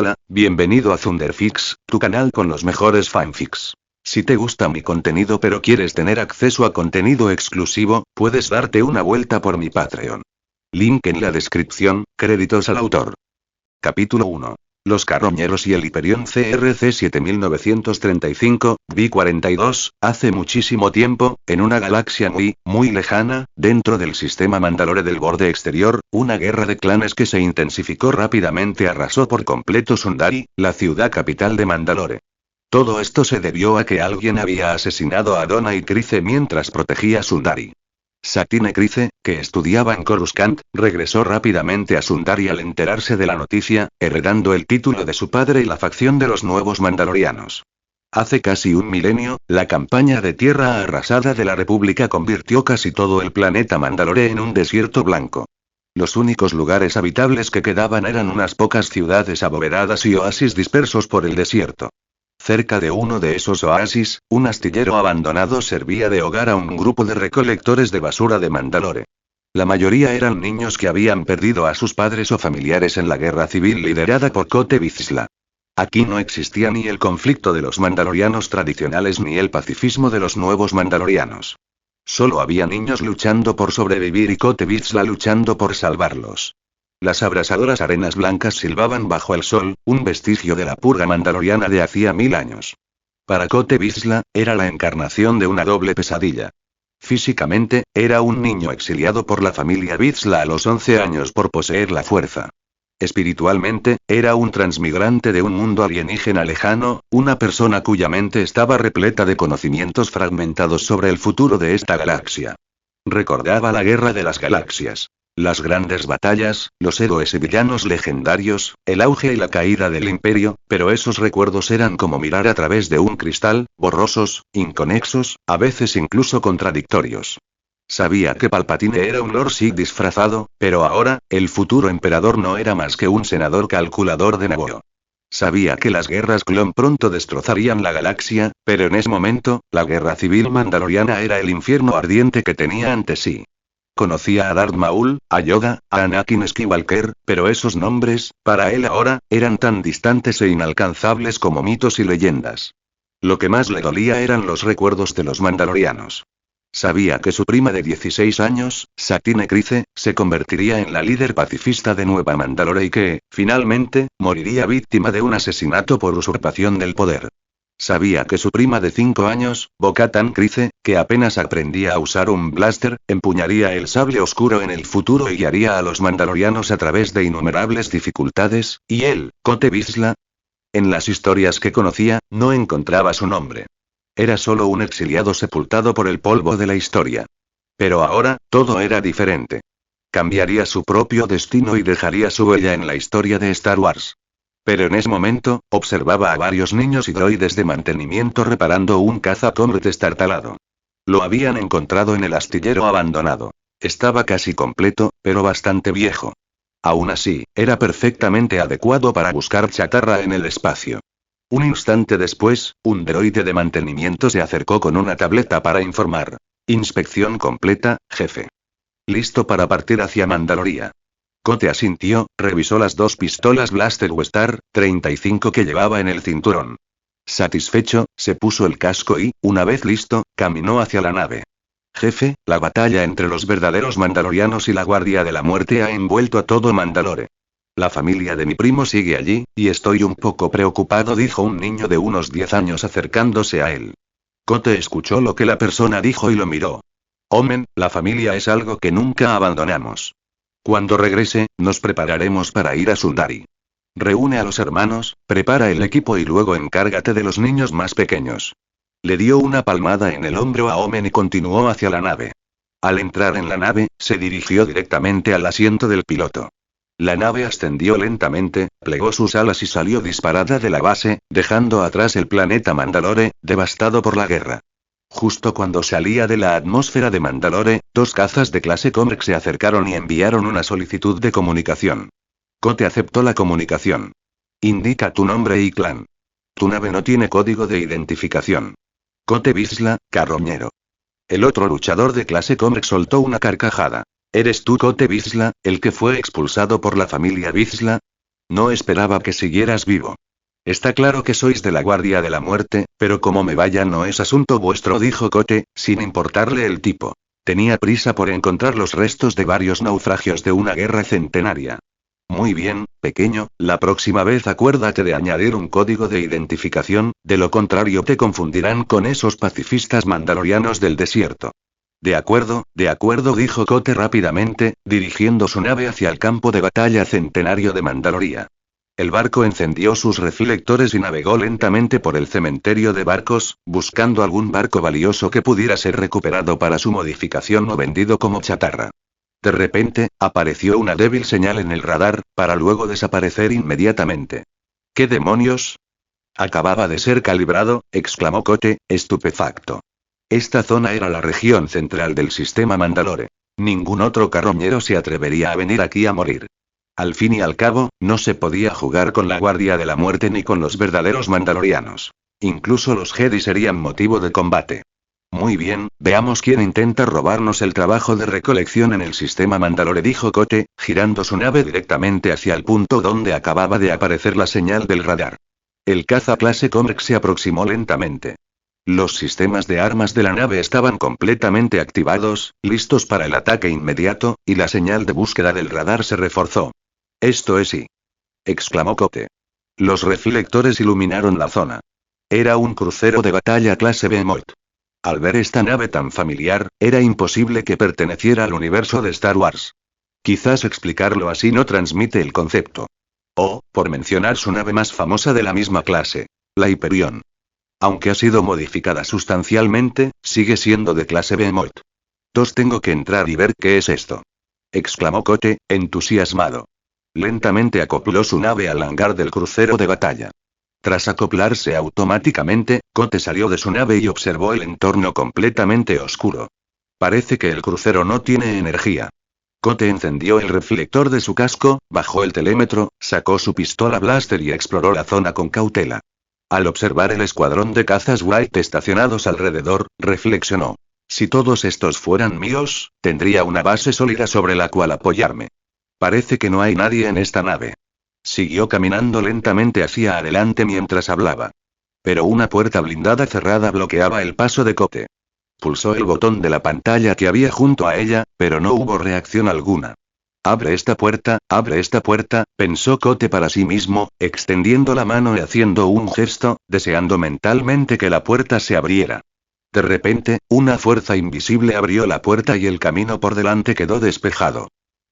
Hola, bienvenido a Thunderfix, tu canal con los mejores fanfics. Si te gusta mi contenido pero quieres tener acceso a contenido exclusivo, puedes darte una vuelta por mi Patreon. Link en la descripción, créditos al autor. Capítulo 1. Los carroñeros y el Hyperion CRC 7935, B42, hace muchísimo tiempo, en una galaxia muy lejana, dentro del sistema Mandalore del borde exterior, una guerra de clanes que se intensificó rápidamente arrasó por completo Sundari, la ciudad capital de Mandalore. Todo esto se debió a que alguien había asesinado a Adonai Kryze mientras protegía Sundari. Satine Kryze, que estudiaba en Coruscant, regresó rápidamente a Sundari al enterarse de la noticia, heredando el título de su padre y la facción de los nuevos mandalorianos. Hace casi un milenio, la campaña de tierra arrasada de la República convirtió casi todo el planeta Mandalore en un desierto blanco. Los únicos lugares habitables que quedaban eran unas pocas ciudades abovedadas y oasis dispersos por el desierto. Cerca de uno de esos oasis, un astillero abandonado servía de hogar a un grupo de recolectores de basura de Mandalore. La mayoría eran niños que habían perdido a sus padres o familiares en la guerra civil liderada por Cote Vizsla. Aquí no existía ni el conflicto de los mandalorianos tradicionales ni el pacifismo de los nuevos mandalorianos. Solo había niños luchando por sobrevivir y Cote Vizsla luchando por salvarlos. Las abrasadoras arenas blancas silbaban bajo el sol, un vestigio de la purga mandaloriana de hacía 1000 años. Para Cote Vizsla, era la encarnación de una doble pesadilla. Físicamente, era un niño exiliado por la familia Vizsla a los 11 años por poseer la fuerza. Espiritualmente, era un transmigrante de un mundo alienígena lejano, una persona cuya mente estaba repleta de conocimientos fragmentados sobre el futuro de esta galaxia. Recordaba la guerra de las galaxias. Las grandes batallas, los héroes y villanos legendarios, el auge y la caída del imperio, pero esos recuerdos eran como mirar a través de un cristal, borrosos, inconexos, a veces incluso contradictorios. Sabía que Palpatine era un Lord Sith disfrazado, pero ahora, el futuro emperador no era más que un senador calculador de Naboo. Sabía que las guerras clon pronto destrozarían la galaxia, pero en ese momento, la guerra civil mandaloriana era el infierno ardiente que tenía ante sí. Conocía a Darth Maul, a Yoda, a Anakin Skywalker, pero esos nombres, para él ahora, eran tan distantes e inalcanzables como mitos y leyendas. Lo que más le dolía eran los recuerdos de los mandalorianos. Sabía que su prima de 16 años, Satine Kryze, se convertiría en la líder pacifista de Nueva Mandalore y que, finalmente, moriría víctima de un asesinato por usurpación del poder. Sabía que su prima de 5 años, Bo-Katan Kryze, que apenas aprendía a usar un blaster, empuñaría el sable oscuro en el futuro y guiaría a los mandalorianos a través de innumerables dificultades, y él, Cote Vizsla. En las historias que conocía, no encontraba su nombre. Era solo un exiliado sepultado por el polvo de la historia. Pero ahora, todo era diferente. Cambiaría su propio destino y dejaría su huella en la historia de Star Wars. Pero en ese momento, observaba a varios niños y droides de mantenimiento reparando un caza-combat destartalado. Lo habían encontrado en el astillero abandonado. Estaba casi completo, pero bastante viejo. Aún así, era perfectamente adecuado para buscar chatarra en el espacio. Un instante después, un droide de mantenimiento se acercó con una tableta para informar. Inspección completa, jefe. Listo para partir hacia Mandaloria. Cote asintió, revisó las 2 pistolas Blaster Star 35 que llevaba en el cinturón. Satisfecho, se puso el casco y, una vez listo, caminó hacia la nave. Jefe, la batalla entre los verdaderos mandalorianos y la Guardia de la Muerte ha envuelto a todo Mandalore. La familia de mi primo sigue allí, y estoy un poco preocupado, dijo un niño de unos 10 años acercándose a él. Cote escuchó lo que la persona dijo y lo miró. Omen, la familia es algo que nunca abandonamos. Cuando regrese, nos prepararemos para ir a Sundari. Reúne a los hermanos, prepara el equipo y luego encárgate de los niños más pequeños. Le dio una palmada en el hombro a Omen y continuó hacia la nave. Al entrar en la nave, se dirigió directamente al asiento del piloto. La nave ascendió lentamente, plegó sus alas y salió disparada de la base, dejando atrás el planeta Mandalore, devastado por la guerra. Justo cuando salía de la atmósfera de Mandalore, 2 cazas de clase Comrex se acercaron y enviaron una solicitud de comunicación. Cote aceptó la comunicación. Indica tu nombre y clan. Tu nave no tiene código de identificación. Cote Vizsla, carroñero. El otro luchador de clase Comrex soltó una carcajada. ¿Eres tú Cote Vizsla, el que fue expulsado por la familia Vizsla? No esperaba que siguieras vivo. Está claro que sois de la Guardia de la Muerte, pero como me vaya no es asunto vuestro, dijo Cote, sin importarle el tipo. Tenía prisa por encontrar los restos de varios naufragios de una guerra centenaria. Muy bien, pequeño, la próxima vez acuérdate de añadir un código de identificación, de lo contrario te confundirán con esos pacifistas mandalorianos del desierto. De acuerdo, dijo Cote rápidamente, dirigiendo su nave hacia el campo de batalla centenario de Mandaloria. El barco encendió sus reflectores y navegó lentamente por el cementerio de barcos, buscando algún barco valioso que pudiera ser recuperado para su modificación o vendido como chatarra. De repente, apareció una débil señal en el radar, para luego desaparecer inmediatamente. ¿Qué demonios? Acababa de ser calibrado, exclamó Cote, estupefacto. Esta zona era la región central del sistema Mandalore. Ningún otro carroñero se atrevería a venir aquí a morir. Al fin y al cabo, no se podía jugar con la Guardia de la Muerte ni con los verdaderos mandalorianos. Incluso los Jedi serían motivo de combate. Muy bien, veamos quién intenta robarnos el trabajo de recolección en el sistema Mandalore, dijo Cote, girando su nave directamente hacia el punto donde acababa de aparecer la señal del radar. El caza clase Comerc se aproximó lentamente. Los sistemas de armas de la nave estaban completamente activados, listos para el ataque inmediato, y la señal de búsqueda del radar se reforzó. Esto es sí, exclamó Cote. Los reflectores iluminaron la zona. Era un crucero de batalla clase Behemoth. Al ver esta nave tan familiar, era imposible que perteneciera al universo de Star Wars. Quizás explicarlo así no transmite el concepto. O, por mencionar su nave más famosa de la misma clase, la Hyperion. Aunque ha sido modificada sustancialmente, sigue siendo de clase Behemoth. Tengo que entrar y ver qué es esto, exclamó Cote, entusiasmado. Lentamente acopló su nave al hangar del crucero de batalla. Tras acoplarse automáticamente, Cote salió de su nave y observó el entorno completamente oscuro. Parece que el crucero no tiene energía. Cote encendió el reflector de su casco, bajó el telémetro, sacó su pistola blaster y exploró la zona con cautela. Al observar el escuadrón de cazas White estacionados alrededor, reflexionó. Si todos estos fueran míos, tendría una base sólida sobre la cual apoyarme. Parece que no hay nadie en esta nave. Siguió caminando lentamente hacia adelante mientras hablaba. Pero una puerta blindada cerrada bloqueaba el paso de Cote. Pulsó el botón de la pantalla que había junto a ella, pero no hubo reacción alguna. Abre esta puerta, pensó Cote para sí mismo, extendiendo la mano y haciendo un gesto, deseando mentalmente que la puerta se abriera. De repente, una fuerza invisible abrió la puerta y el camino por delante quedó despejado.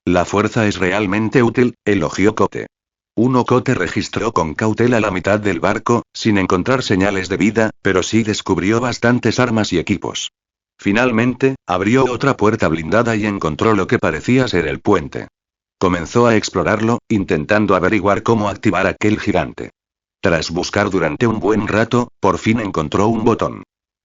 La fuerza es realmente útil, elogió Cote. Cote registró con cautela la mitad del barco, sin encontrar señales de vida, pero sí descubrió bastantes armas y equipos. Finalmente, abrió otra puerta blindada y encontró lo que parecía ser el puente. Comenzó a explorarlo, intentando averiguar cómo activar aquel gigante. Tras buscar durante un buen rato, por fin encontró un botón.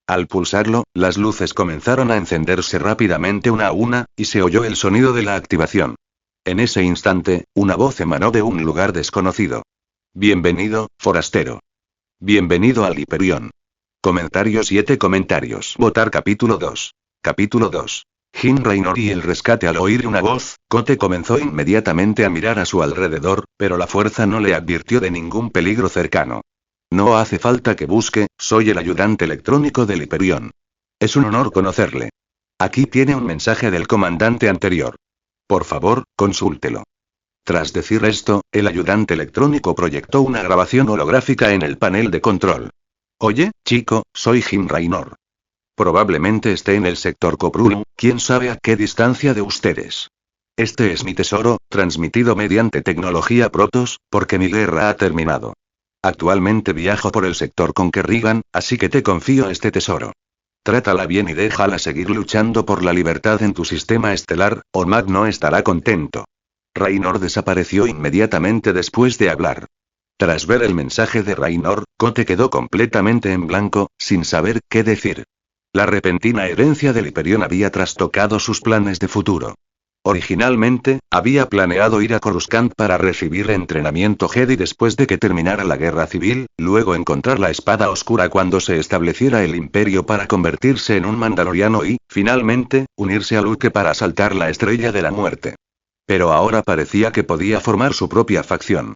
Al pulsarlo, las luces comenzaron a encenderse rápidamente una a una, y se oyó el sonido de la activación. En ese instante, una voz emanó de un lugar desconocido. Bienvenido, forastero. Bienvenido al Hyperion. Comentario 7 comentarios. Votar capítulo 2. Capítulo 2. Jyn Raynor y el rescate. Al oír una voz, Cote comenzó inmediatamente a mirar a su alrededor, pero la fuerza no le advirtió de ningún peligro cercano. No hace falta que busque, soy el ayudante electrónico del Hyperion. Es un honor conocerle. Aquí tiene un mensaje del comandante anterior. Por favor, consúltelo. Tras decir esto, el ayudante electrónico proyectó una grabación holográfica en el panel de control. Oye, chico, soy Jyn Raynor. Probablemente esté en el sector Coprulu, quién sabe a qué distancia de ustedes. Este es mi tesoro, transmitido mediante tecnología Protoss, porque mi guerra ha terminado. Actualmente viajo por el sector con Kerrigan, así que te confío este tesoro. Trátala bien y déjala seguir luchando por la libertad en tu sistema estelar, o Mag no estará contento. Raynor desapareció inmediatamente después de hablar. Tras ver el mensaje de Raynor, Cote quedó completamente en blanco, sin saber qué decir. La repentina herencia del Hyperion había trastocado sus planes de futuro. Originalmente, había planeado ir a Coruscant para recibir entrenamiento Jedi después de que terminara la guerra civil, luego encontrar la espada oscura cuando se estableciera el Imperio para convertirse en un mandaloriano y, finalmente, unirse a Luke para asaltar la Estrella de la Muerte. Pero ahora parecía que podía formar su propia facción.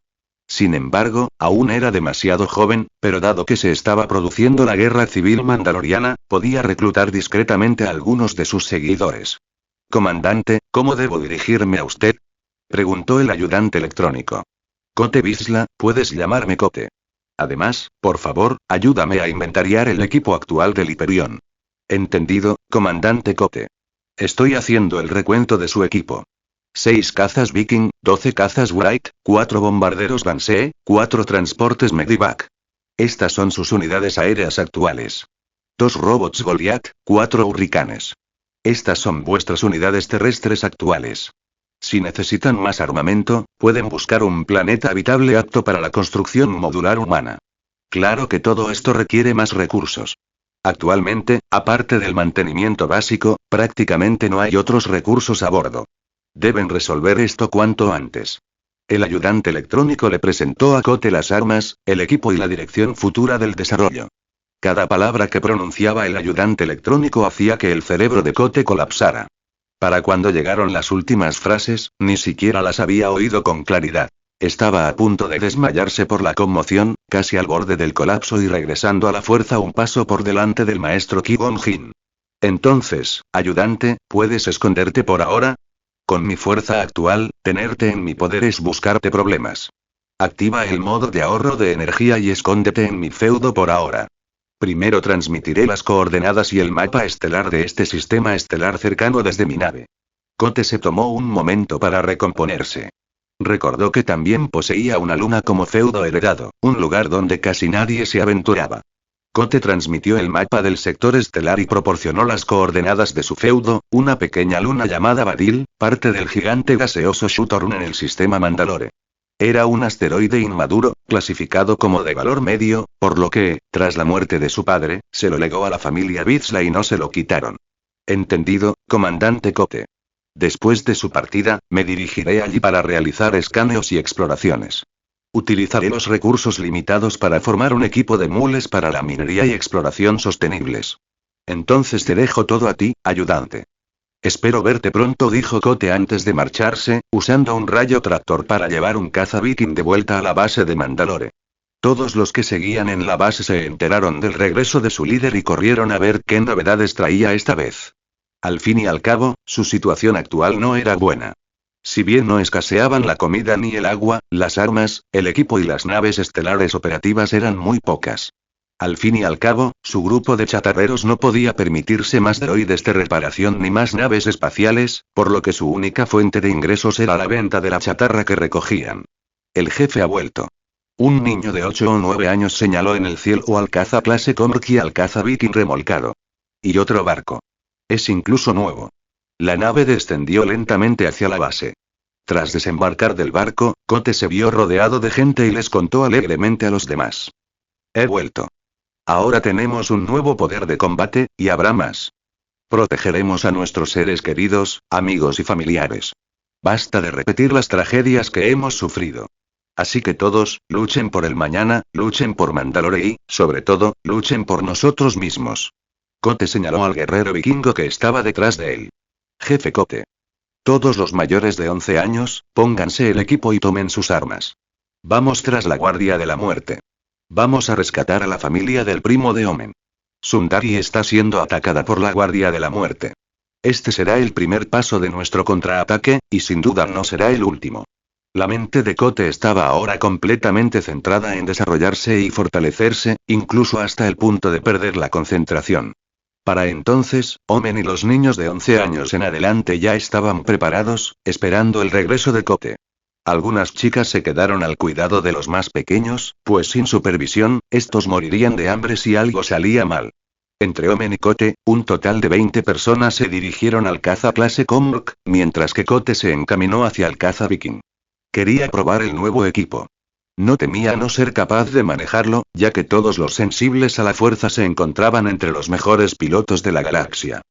Sin embargo, aún era demasiado joven, pero dado que se estaba produciendo la guerra civil mandaloriana, podía reclutar discretamente a algunos de sus seguidores. Comandante, ¿cómo debo dirigirme a usted? Preguntó el ayudante electrónico. Cote Vizsla, puedes llamarme Cote. Además, por favor, ayúdame a inventariar el equipo actual del Hyperion. Entendido, comandante Cote. Estoy haciendo el recuento de su equipo. 6 cazas Viking, 12 cazas Wright, 4 bombarderos Banshee, 4 transportes Medivac. Estas son sus unidades aéreas actuales. 2 robots Goliath, 4 hurricanes. Estas son vuestras unidades terrestres actuales. Si necesitan más armamento, pueden buscar un planeta habitable apto para la construcción modular humana. Claro que todo esto requiere más recursos. Actualmente, aparte del mantenimiento básico, prácticamente no hay otros recursos a bordo. Deben resolver esto cuanto antes. El ayudante electrónico le presentó a Cote las armas, el equipo y la dirección futura del desarrollo. Cada palabra que pronunciaba el ayudante electrónico hacía que el cerebro de Cote colapsara. Para cuando llegaron las últimas frases, ni siquiera las había oído con claridad. Estaba a punto de desmayarse por la conmoción, casi al borde del colapso y regresando a la fuerza un paso por delante del maestro Qui-Gon Jinn. Entonces, ayudante, ¿puedes esconderte por ahora? Con mi fuerza actual, tenerte en mi poder es buscarte problemas. Activa el modo de ahorro de energía y escóndete en mi feudo por ahora. Primero transmitiré las coordenadas y el mapa estelar de este sistema estelar cercano desde mi nave. Cote se tomó un momento para recomponerse. Recordó que también poseía una luna como feudo heredado, un lugar donde casi nadie se aventuraba. Cote transmitió el mapa del sector estelar y proporcionó las coordenadas de su feudo, una pequeña luna llamada Badil, parte del gigante gaseoso Shutorun en el sistema Mandalore. Era un asteroide inmaduro, clasificado como de valor medio, por lo que, tras la muerte de su padre, se lo legó a la familia Vizsla y no se lo quitaron. Entendido, comandante Cote. Después de su partida, me dirigiré allí para realizar escaneos y exploraciones. Utilizaré los recursos limitados para formar un equipo de mules para la minería y exploración sostenibles. Entonces te dejo todo a ti, ayudante. Espero verte pronto, dijo Cote antes de marcharse, usando un rayo tractor para llevar un caza viking de vuelta a la base de Mandalore. Todos los que seguían en la base se enteraron del regreso de su líder y corrieron a ver qué novedades traía esta vez. Al fin y al cabo, su situación actual no era buena. Si bien no escaseaban la comida ni el agua, las armas, el equipo y las naves estelares operativas eran muy pocas. Al fin y al cabo, su grupo de chatarreros no podía permitirse más droides de reparación ni más naves espaciales, por lo que su única fuente de ingresos era la venta de la chatarra que recogían. El jefe ha vuelto. Un niño de 8 o 9 años señaló en el cielo al caza clase Comrk y al caza Viking remolcado. Y otro barco. Es incluso nuevo. La nave descendió lentamente hacia la base. Tras desembarcar del barco, Cote se vio rodeado de gente y les contó alegremente a los demás. He vuelto. Ahora tenemos un nuevo poder de combate, y habrá más. Protegeremos a nuestros seres queridos, amigos y familiares. Basta de repetir las tragedias que hemos sufrido. Así que todos, luchen por el mañana, luchen por Mandalore y, sobre todo, luchen por nosotros mismos. Cote señaló al guerrero vikingo que estaba detrás de él. Jefe Cote. Todos los mayores de 11 años, pónganse el equipo y tomen sus armas. Vamos tras la Guardia de la Muerte. Vamos a rescatar a la familia del primo de Omen. Sundari está siendo atacada por la Guardia de la Muerte. Este será el primer paso de nuestro contraataque, y sin duda no será el último. La mente de Cote estaba ahora completamente centrada en desarrollarse y fortalecerse, incluso hasta el punto de perder la concentración. Para entonces, Omen y los niños de 11 años en adelante ya estaban preparados, esperando el regreso de Cote. Algunas chicas se quedaron al cuidado de los más pequeños, pues sin supervisión, estos morirían de hambre si algo salía mal. Entre Omen y Cote, un total de 20 personas se dirigieron al caza clase Comrk, mientras que Cote se encaminó hacia el caza Viking. Quería probar el nuevo equipo. No temía no ser capaz de manejarlo, ya que todos los sensibles a la fuerza se encontraban entre los mejores pilotos de la galaxia.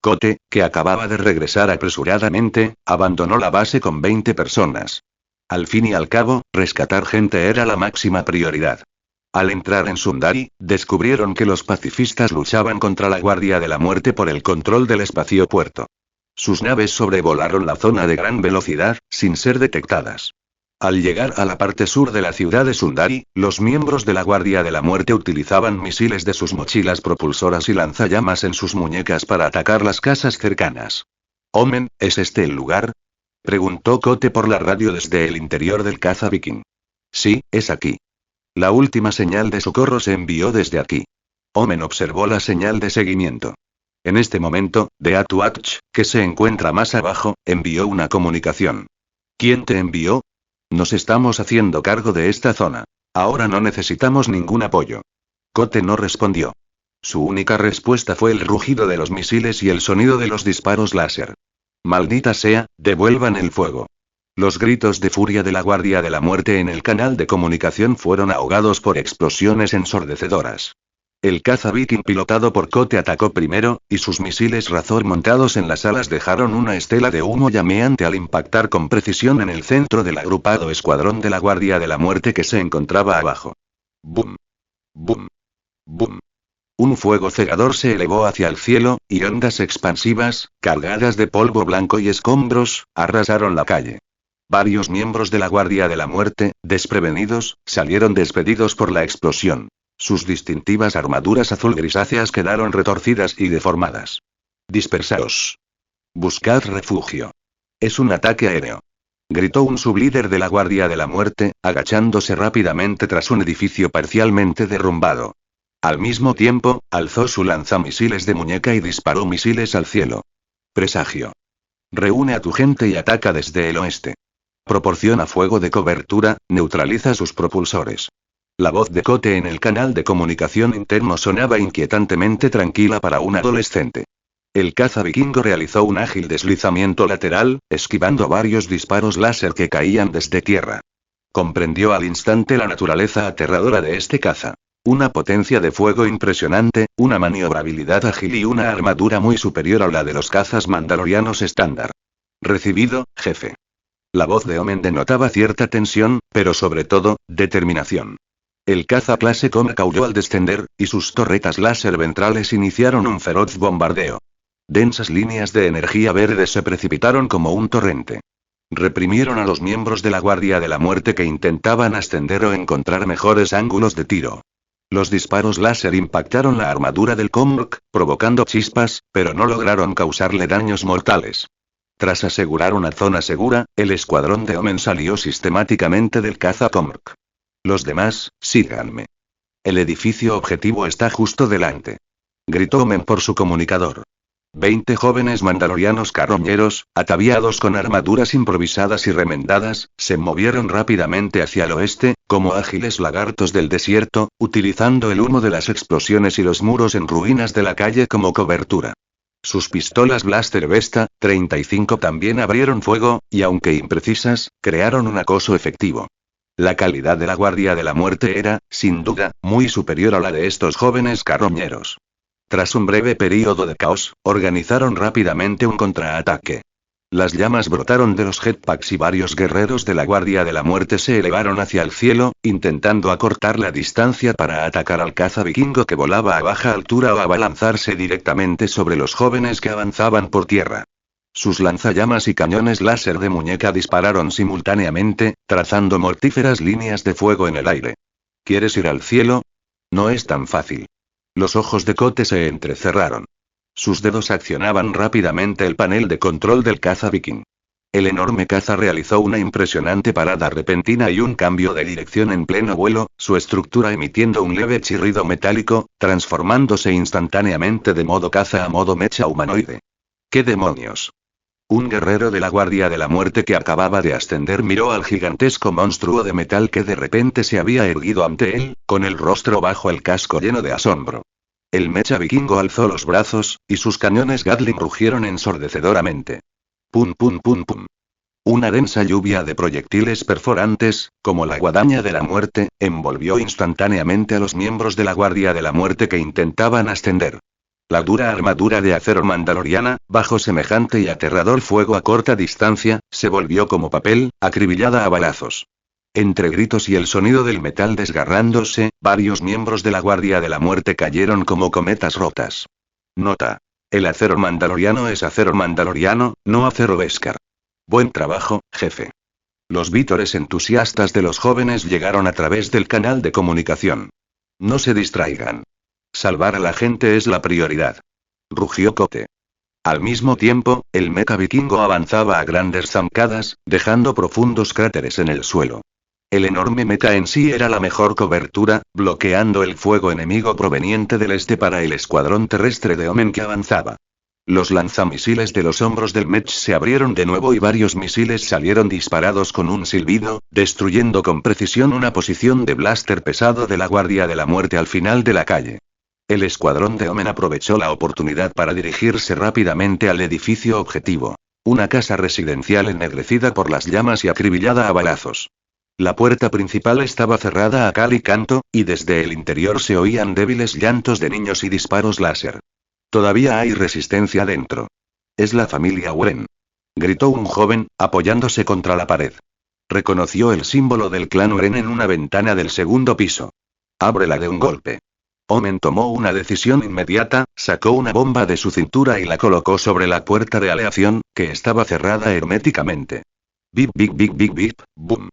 Cote, que acababa de regresar apresuradamente, abandonó la base con 20 personas. Al fin y al cabo, rescatar gente era la máxima prioridad. Al entrar en Sundari, descubrieron que los pacifistas luchaban contra la Guardia de la Muerte por el control del espaciopuerto. Sus naves sobrevolaron la zona de gran velocidad, sin ser detectadas. Al llegar a la parte sur de la ciudad de Sundari, los miembros de la Guardia de la Muerte utilizaban misiles de sus mochilas propulsoras y lanzallamas en sus muñecas para atacar las casas cercanas. «Omen, ¿es este el lugar?», preguntó Kote por la radio desde el interior del caza viking. «Sí, es aquí. La última señal de socorro se envió desde aquí». Omen observó la señal de seguimiento. En este momento, Deatuach, que se encuentra más abajo, envió una comunicación. «¿Quién te envió?». «Nos estamos haciendo cargo de esta zona. Ahora no necesitamos ningún apoyo». Kote no respondió. Su única respuesta fue el rugido de los misiles y el sonido de los disparos láser. «Maldita sea, devuelvan el fuego». Los gritos de furia de la Guardia de la Muerte en el canal de comunicación fueron ahogados por explosiones ensordecedoras. El caza viking pilotado por Kote atacó primero, y sus misiles Razor montados en las alas dejaron una estela de humo llameante al impactar con precisión en el centro del agrupado escuadrón de la Guardia de la Muerte que se encontraba abajo. ¡Bum! ¡Bum! ¡Bum! Un fuego cegador se elevó hacia el cielo, y ondas expansivas, cargadas de polvo blanco y escombros, arrasaron la calle. Varios miembros de la Guardia de la Muerte, desprevenidos, salieron despedidos por la explosión. Sus distintivas armaduras azul grisáceas quedaron retorcidas y deformadas. «Dispersaos. Buscad refugio. Es un ataque aéreo», gritó un sublíder de la Guardia de la Muerte, agachándose rápidamente tras un edificio parcialmente derrumbado. Al mismo tiempo, alzó su lanzamisiles de muñeca y disparó misiles al cielo. «Presagio. Reúne a tu gente y ataca desde el oeste. Proporciona fuego de cobertura, neutraliza sus propulsores». La voz de Kote en el canal de comunicación interno sonaba inquietantemente tranquila para un adolescente. El caza vikingo realizó un ágil deslizamiento lateral, esquivando varios disparos láser que caían desde tierra. Comprendió al instante la naturaleza aterradora de este caza. Una potencia de fuego impresionante, una maniobrabilidad ágil y una armadura muy superior a la de los cazas mandalorianos estándar. «Recibido, jefe». La voz de Omen denotaba cierta tensión, pero sobre todo, determinación. El caza clase Comac aulló al descender, y sus torretas láser ventrales iniciaron un feroz bombardeo. Densas líneas de energía verde se precipitaron como un torrente. Reprimieron a los miembros de la Guardia de la Muerte que intentaban ascender o encontrar mejores ángulos de tiro. Los disparos láser impactaron la armadura del Comac, provocando chispas, pero no lograron causarle daños mortales. Tras asegurar una zona segura, el escuadrón de Omen salió sistemáticamente del caza Comac. «Los demás, síganme. El edificio objetivo está justo delante», gritó Omen por su comunicador. 20 jóvenes mandalorianos carroñeros, ataviados con armaduras improvisadas y remendadas, se movieron rápidamente hacia el oeste, como ágiles lagartos del desierto, utilizando el humo de las explosiones y los muros en ruinas de la calle como cobertura. Sus pistolas Blaster Vesta 35 también abrieron fuego, y aunque imprecisas, crearon un acoso efectivo. La calidad de la Guardia de la Muerte era, sin duda, muy superior a la de estos jóvenes carroñeros. Tras un breve período de caos, organizaron rápidamente un contraataque. Las llamas brotaron de los jetpacks y varios guerreros de la Guardia de la Muerte se elevaron hacia el cielo, intentando acortar la distancia para atacar al caza vikingo que volaba a baja altura o abalanzarse directamente sobre los jóvenes que avanzaban por tierra. Sus lanzallamas y cañones láser de muñeca dispararon simultáneamente, trazando mortíferas líneas de fuego en el aire. ¿Quieres ir al cielo? No es tan fácil. Los ojos de Kote se entrecerraron. Sus dedos accionaban rápidamente el panel de control del caza viking. El enorme caza realizó una impresionante parada repentina y un cambio de dirección en pleno vuelo, su estructura emitiendo un leve chirrido metálico, transformándose instantáneamente de modo caza a modo mecha humanoide. ¿Qué demonios? Un guerrero de la Guardia de la Muerte que acababa de ascender miró al gigantesco monstruo de metal que de repente se había erguido ante él, con el rostro bajo el casco lleno de asombro. El mecha vikingo alzó los brazos, y sus cañones Gatling rugieron ensordecedoramente. Pum pum pum pum. Una densa lluvia de proyectiles perforantes, como la guadaña de la muerte, envolvió instantáneamente a los miembros de la Guardia de la Muerte que intentaban ascender. La dura armadura de acero mandaloriana, bajo semejante y aterrador fuego a corta distancia, se volvió como papel, acribillada a balazos. Entre gritos y el sonido del metal desgarrándose, varios miembros de la Guardia de la Muerte cayeron como cometas rotas. Nota. El acero mandaloriano es acero mandaloriano, no acero Beskar. Buen trabajo, jefe. Los vítores entusiastas de los jóvenes llegaron a través del canal de comunicación. No se distraigan. Salvar a la gente es la prioridad. Rugió Kote. Al mismo tiempo, el mecha vikingo avanzaba a grandes zancadas, dejando profundos cráteres en el suelo. El enorme mecha en sí era la mejor cobertura, bloqueando el fuego enemigo proveniente del este para el escuadrón terrestre de Omen que avanzaba. Los lanzamisiles de los hombros del mech se abrieron de nuevo y varios misiles salieron disparados con un silbido, destruyendo con precisión una posición de blaster pesado de la Guardia de la Muerte al final de la calle. El escuadrón de Omen aprovechó la oportunidad para dirigirse rápidamente al edificio objetivo. Una casa residencial ennegrecida por las llamas y acribillada a balazos. La puerta principal estaba cerrada a cal y canto, y desde el interior se oían débiles llantos de niños y disparos láser. Todavía hay resistencia dentro. Es la familia Wen. Gritó un joven, apoyándose contra la pared. Reconoció el símbolo del clan Wen en una ventana del segundo piso. Ábrela de un golpe. Omen tomó una decisión inmediata, sacó una bomba de su cintura y la colocó sobre la puerta de aleación, que estaba cerrada herméticamente. Bip bip bip bip bip, boom.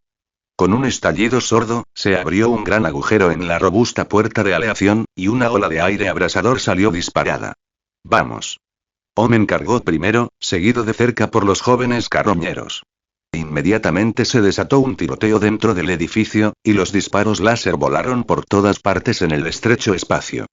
Con un estallido sordo, se abrió un gran agujero en la robusta puerta de aleación, y una ola de aire abrasador salió disparada. Vamos. Omen cargó primero, seguido de cerca por los jóvenes carroñeros. Inmediatamente se desató un tiroteo dentro del edificio, y los disparos láser volaron por todas partes en el estrecho espacio.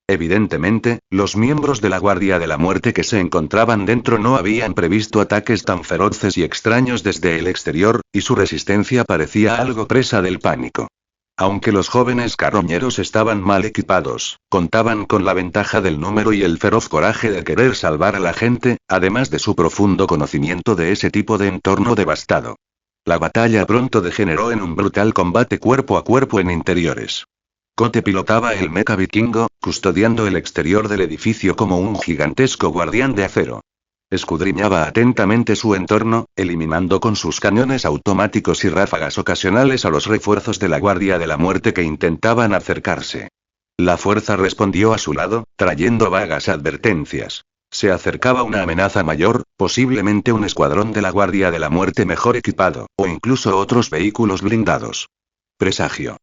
Evidentemente, los miembros de la Guardia de la Muerte que se encontraban dentro no habían previsto ataques tan feroces y extraños desde el exterior, y su resistencia parecía algo presa del pánico. Aunque los jóvenes carroñeros estaban mal equipados, contaban con la ventaja del número y el feroz coraje de querer salvar a la gente, además de su profundo conocimiento de ese tipo de entorno devastado. La batalla pronto degeneró en un brutal combate cuerpo a cuerpo en interiores. Kote pilotaba el mecha vikingo, custodiando el exterior del edificio como un gigantesco guardián de acero. Escudriñaba atentamente su entorno, eliminando con sus cañones automáticos y ráfagas ocasionales a los refuerzos de la Guardia de la Muerte que intentaban acercarse. La fuerza respondió a su lado, trayendo vagas advertencias. Se acercaba una amenaza mayor, posiblemente un escuadrón de la Guardia de la Muerte mejor equipado, o incluso otros vehículos blindados. Presagio.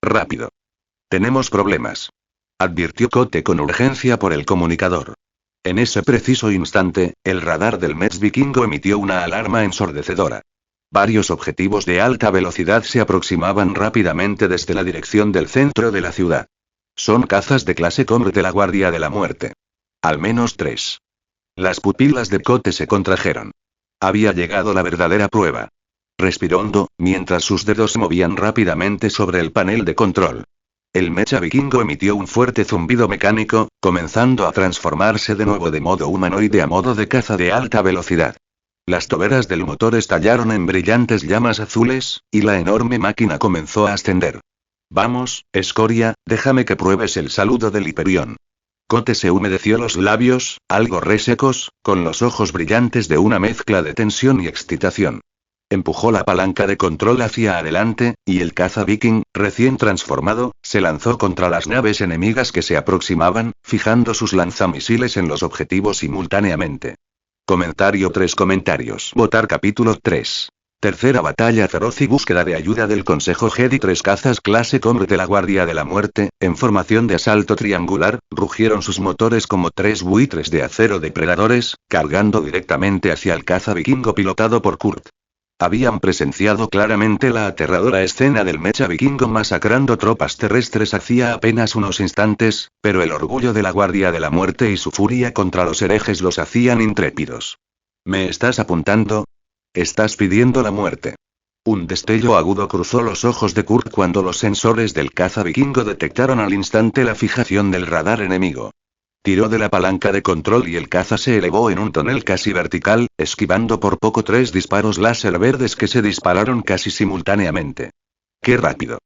Rápido. Tenemos problemas. Advirtió Kote con urgencia por el comunicador. En ese preciso instante, el radar del mech vikingo emitió una alarma ensordecedora. Varios objetivos de alta velocidad se aproximaban rápidamente desde la dirección del centro de la ciudad. Son cazas de clase Comr de la Guardia de la Muerte. Al menos 3. Las pupilas de Kote se contrajeron. Había llegado la verdadera prueba. Respiró hondo, mientras sus dedos se movían rápidamente sobre el panel de control. El mecha vikingo emitió un fuerte zumbido mecánico, comenzando a transformarse de nuevo de modo humanoide a modo de caza de alta velocidad. Las toberas del motor estallaron en brillantes llamas azules, y la enorme máquina comenzó a ascender. Vamos, escoria, déjame que pruebes el saludo del Hiperión. Kote se humedeció los labios, algo resecos, con los ojos brillantes de una mezcla de tensión y excitación. Empujó la palanca de control hacia adelante, y el caza viking, recién transformado, se lanzó contra las naves enemigas que se aproximaban, fijando sus lanzamisiles en los objetivos simultáneamente. Comentario 3 comentarios. Votar capítulo 3. Tercera batalla feroz y búsqueda de ayuda del Consejo Jedi. 3 cazas clase Comr de la Guardia de la Muerte, en formación de asalto triangular, rugieron sus motores como 3 buitres de acero depredadores, cargando directamente hacia el caza vikingo pilotado por Kurt. Habían presenciado claramente la aterradora escena del mecha vikingo masacrando tropas terrestres hacía apenas unos instantes, pero el orgullo de la Guardia de la Muerte y su furia contra los herejes los hacían intrépidos. ¿Me estás apuntando? Estás pidiendo la muerte. Un destello agudo cruzó los ojos de Kurt cuando los sensores del caza vikingo detectaron al instante la fijación del radar enemigo. Tiró de la palanca de control y el caza se elevó en un tonel casi vertical, esquivando por poco 3 disparos láser verdes que se dispararon casi simultáneamente. ¡Qué rápido!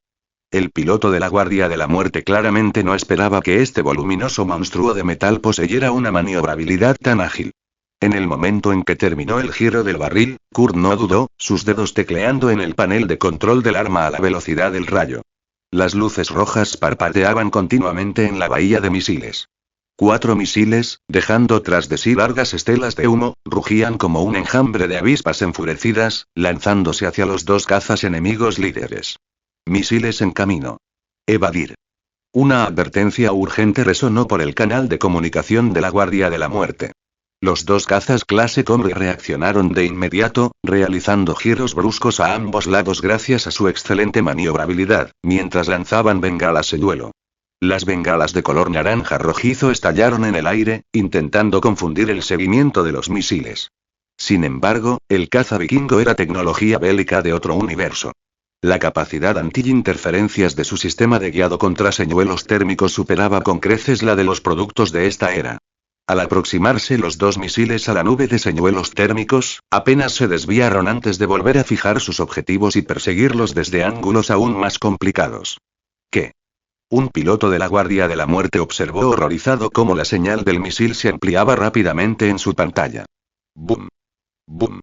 El piloto de la Guardia de la Muerte claramente no esperaba que este voluminoso monstruo de metal poseyera una maniobrabilidad tan ágil. En el momento en que terminó el giro del barril, Kurt no dudó, sus dedos tecleando en el panel de control del arma a la velocidad del rayo. Las luces rojas parpadeaban continuamente en la bahía de misiles. 4 misiles, dejando tras de sí largas estelas de humo, rugían como un enjambre de avispas enfurecidas, lanzándose hacia los 2 cazas enemigos líderes. Misiles en camino. Evadir. Una advertencia urgente resonó por el canal de comunicación de la Guardia de la Muerte. Los 2 cazas clase Comri reaccionaron de inmediato, realizando giros bruscos a ambos lados gracias a su excelente maniobrabilidad, mientras lanzaban bengalas en duelo. Las bengalas de color naranja rojizo estallaron en el aire, intentando confundir el seguimiento de los misiles. Sin embargo, el caza vikingo era tecnología bélica de otro universo. La capacidad anti-interferencias de su sistema de guiado contra señuelos térmicos superaba con creces la de los productos de esta era. Al aproximarse los 2 misiles a la nube de señuelos térmicos, apenas se desviaron antes de volver a fijar sus objetivos y perseguirlos desde ángulos aún más complicados. ¿Qué? Un piloto de la Guardia de la Muerte observó horrorizado cómo la señal del misil se ampliaba rápidamente en su pantalla. ¡Bum! ¡Bum!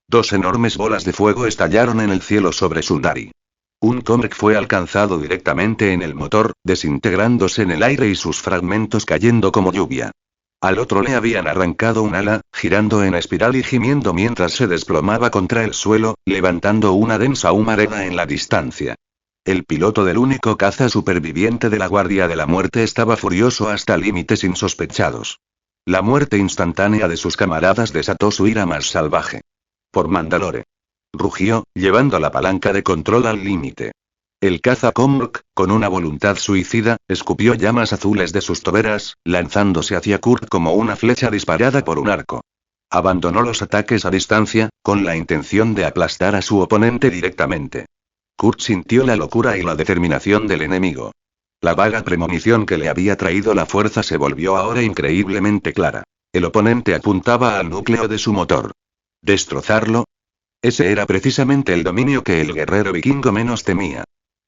2 enormes bolas de fuego estallaron en el cielo sobre Sundari. Un Comrek fue alcanzado directamente en el motor, desintegrándose en el aire y sus fragmentos cayendo como lluvia. Al otro le habían arrancado un ala, girando en espiral y gimiendo mientras se desplomaba contra el suelo, levantando una densa humareda en la distancia. El piloto del único caza superviviente de la Guardia de la Muerte estaba furioso hasta límites insospechados. La muerte instantánea de sus camaradas desató su ira más salvaje. Por Mandalore. Rugió, llevando la palanca de control al límite. El caza Comrk, con una voluntad suicida, escupió llamas azules de sus toberas, lanzándose hacia Kurt como una flecha disparada por un arco. Abandonó los ataques a distancia, con la intención de aplastar a su oponente directamente. Kurt sintió la locura y la determinación del enemigo. La vaga premonición que le había traído la fuerza se volvió ahora increíblemente clara. El oponente apuntaba al núcleo de su motor. ¿Destrozarlo? Ese era precisamente el dominio que el guerrero vikingo menos temía.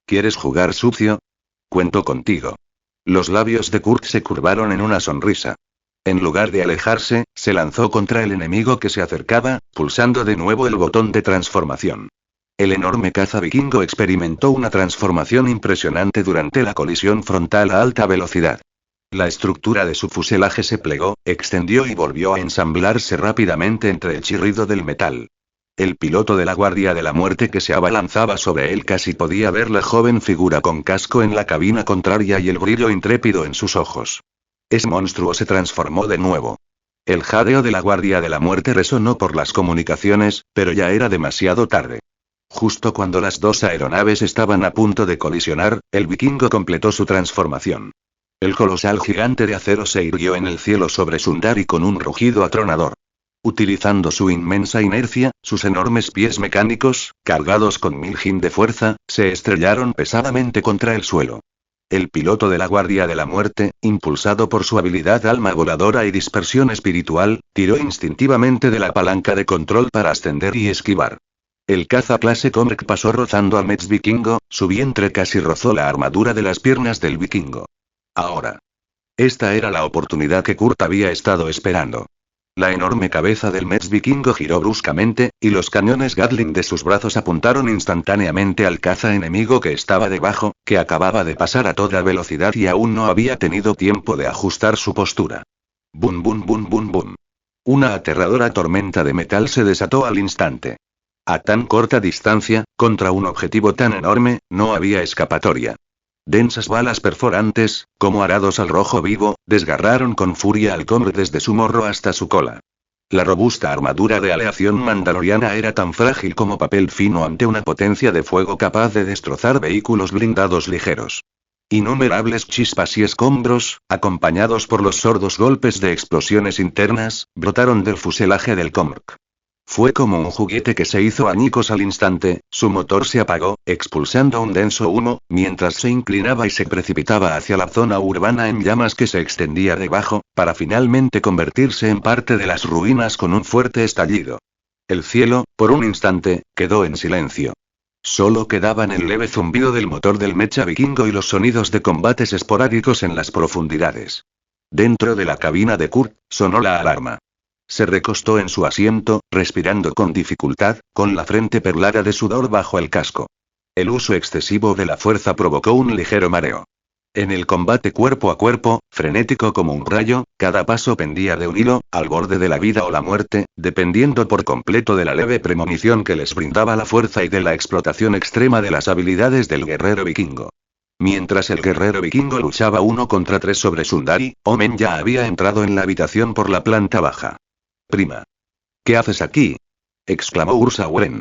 ¿Quieres jugar sucio? Cuento contigo. Los labios de Kurt se curvaron en una sonrisa. En lugar de alejarse, se lanzó contra el enemigo que se acercaba, pulsando de nuevo el botón de transformación. El enorme caza vikingo experimentó una transformación impresionante durante la colisión frontal a alta velocidad. La estructura de su fuselaje se plegó, extendió y volvió a ensamblarse rápidamente entre el chirrido del metal. El piloto de la Guardia de la Muerte que se abalanzaba sobre él casi podía ver la joven figura con casco en la cabina contraria y el brillo intrépido en sus ojos. Ese monstruo se transformó de nuevo. El jadeo de la Guardia de la Muerte resonó por las comunicaciones, pero ya era demasiado tarde. Justo cuando las 2 aeronaves estaban a punto de colisionar, el vikingo completó su transformación. El colosal gigante de acero se irguió en el cielo sobre Sundari con un rugido atronador. Utilizando su inmensa inercia, sus enormes pies mecánicos, cargados con 1000 jin de fuerza, se estrellaron pesadamente contra el suelo. El piloto de la Guardia de la Muerte, impulsado por su habilidad alma voladora y dispersión espiritual, tiró instintivamente de la palanca de control para ascender y esquivar. El caza clase Comrek pasó rozando al Metz vikingo, su vientre casi rozó la armadura de las piernas del vikingo. Ahora. Esta era la oportunidad que Kurt había estado esperando. La enorme cabeza del Metz vikingo giró bruscamente, y los cañones Gatling de sus brazos apuntaron instantáneamente al caza enemigo que estaba debajo, que acababa de pasar a toda velocidad y aún no había tenido tiempo de ajustar su postura. Bum bum bum bum bum. Una aterradora tormenta de metal se desató al instante. A tan corta distancia, contra un objetivo tan enorme, no había escapatoria. Densas balas perforantes, como arados al rojo vivo, desgarraron con furia al Comr desde su morro hasta su cola. La robusta armadura de aleación mandaloriana era tan frágil como papel fino ante una potencia de fuego capaz de destrozar vehículos blindados ligeros. Innumerables chispas y escombros, acompañados por los sordos golpes de explosiones internas, brotaron del fuselaje del Comr. Fue como un juguete que se hizo añicos al instante, su motor se apagó, expulsando un denso humo, mientras se inclinaba y se precipitaba hacia la zona urbana en llamas que se extendía debajo, para finalmente convertirse en parte de las ruinas con un fuerte estallido. El cielo, por un instante, quedó en silencio. Solo quedaban el leve zumbido del motor del mecha vikingo y los sonidos de combates esporádicos en las profundidades. Dentro de la cabina de Kurt, sonó la alarma. Se recostó en su asiento, respirando con dificultad, con la frente perlada de sudor bajo el casco. El uso excesivo de la fuerza provocó un ligero mareo. En el combate cuerpo a cuerpo, frenético como un rayo, cada paso pendía de un hilo, al borde de la vida o la muerte, dependiendo por completo de la leve premonición que les brindaba la fuerza y de la explotación extrema de las habilidades del guerrero vikingo. Mientras el guerrero vikingo luchaba 1 contra 3 sobre Sundari, Omen ya había entrado en la habitación por la planta baja. «Prima. ¿Qué haces aquí?», exclamó Ursa Wen.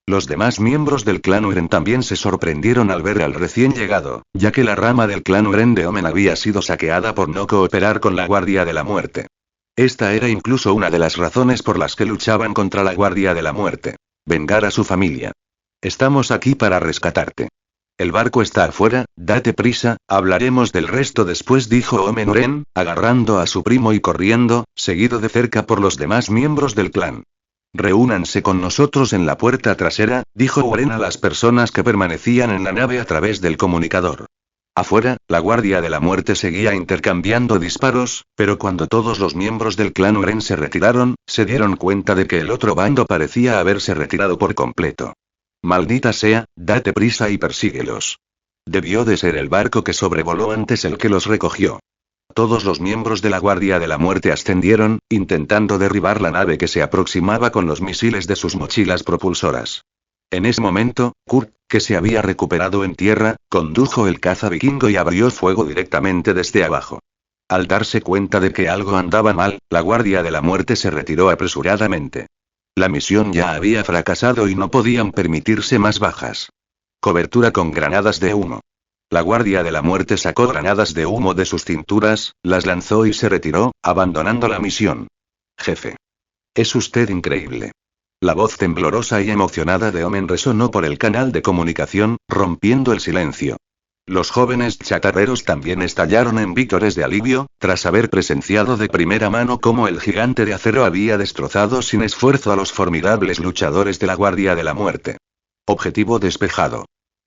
Los demás miembros del clan Uren también se sorprendieron al ver al recién llegado, ya que la rama del clan Uren de Omen había sido saqueada por no cooperar con la Guardia de la Muerte. Esta era incluso una de las razones por las que luchaban contra la Guardia de la Muerte. Vengar a su familia. «Estamos aquí para rescatarte. El barco está afuera, date prisa, hablaremos del resto después», dijo Omen Uren, agarrando a su primo y corriendo, seguido de cerca por los demás miembros del clan. «Reúnanse con nosotros en la puerta trasera», dijo Uren a las personas que permanecían en la nave a través del comunicador. Afuera, la Guardia de la Muerte seguía intercambiando disparos, pero cuando todos los miembros del clan Uren se retiraron, se dieron cuenta de que el otro bando parecía haberse retirado por completo. «Maldita sea, date prisa y persíguelos». Debió de ser el barco que sobrevoló antes el que los recogió. Todos los miembros de la Guardia de la Muerte ascendieron, intentando derribar la nave que se aproximaba con los misiles de sus mochilas propulsoras. En ese momento, Kurt, que se había recuperado en tierra, condujo el caza vikingo y abrió fuego directamente desde abajo. Al darse cuenta de que algo andaba mal, la Guardia de la Muerte se retiró apresuradamente. La misión ya había fracasado y no podían permitirse más bajas. Cobertura con granadas de humo. La Guardia de la Muerte sacó granadas de humo de sus cinturas, las lanzó y se retiró, abandonando la misión. «Jefe. Es usted increíble». La voz temblorosa y emocionada de Omen resonó por el canal de comunicación, rompiendo el silencio. Los jóvenes chatarreros también estallaron en vítores de alivio, tras haber presenciado de primera mano cómo el gigante de acero había destrozado sin esfuerzo a los formidables luchadores de la Guardia de la Muerte. Objetivo despejado.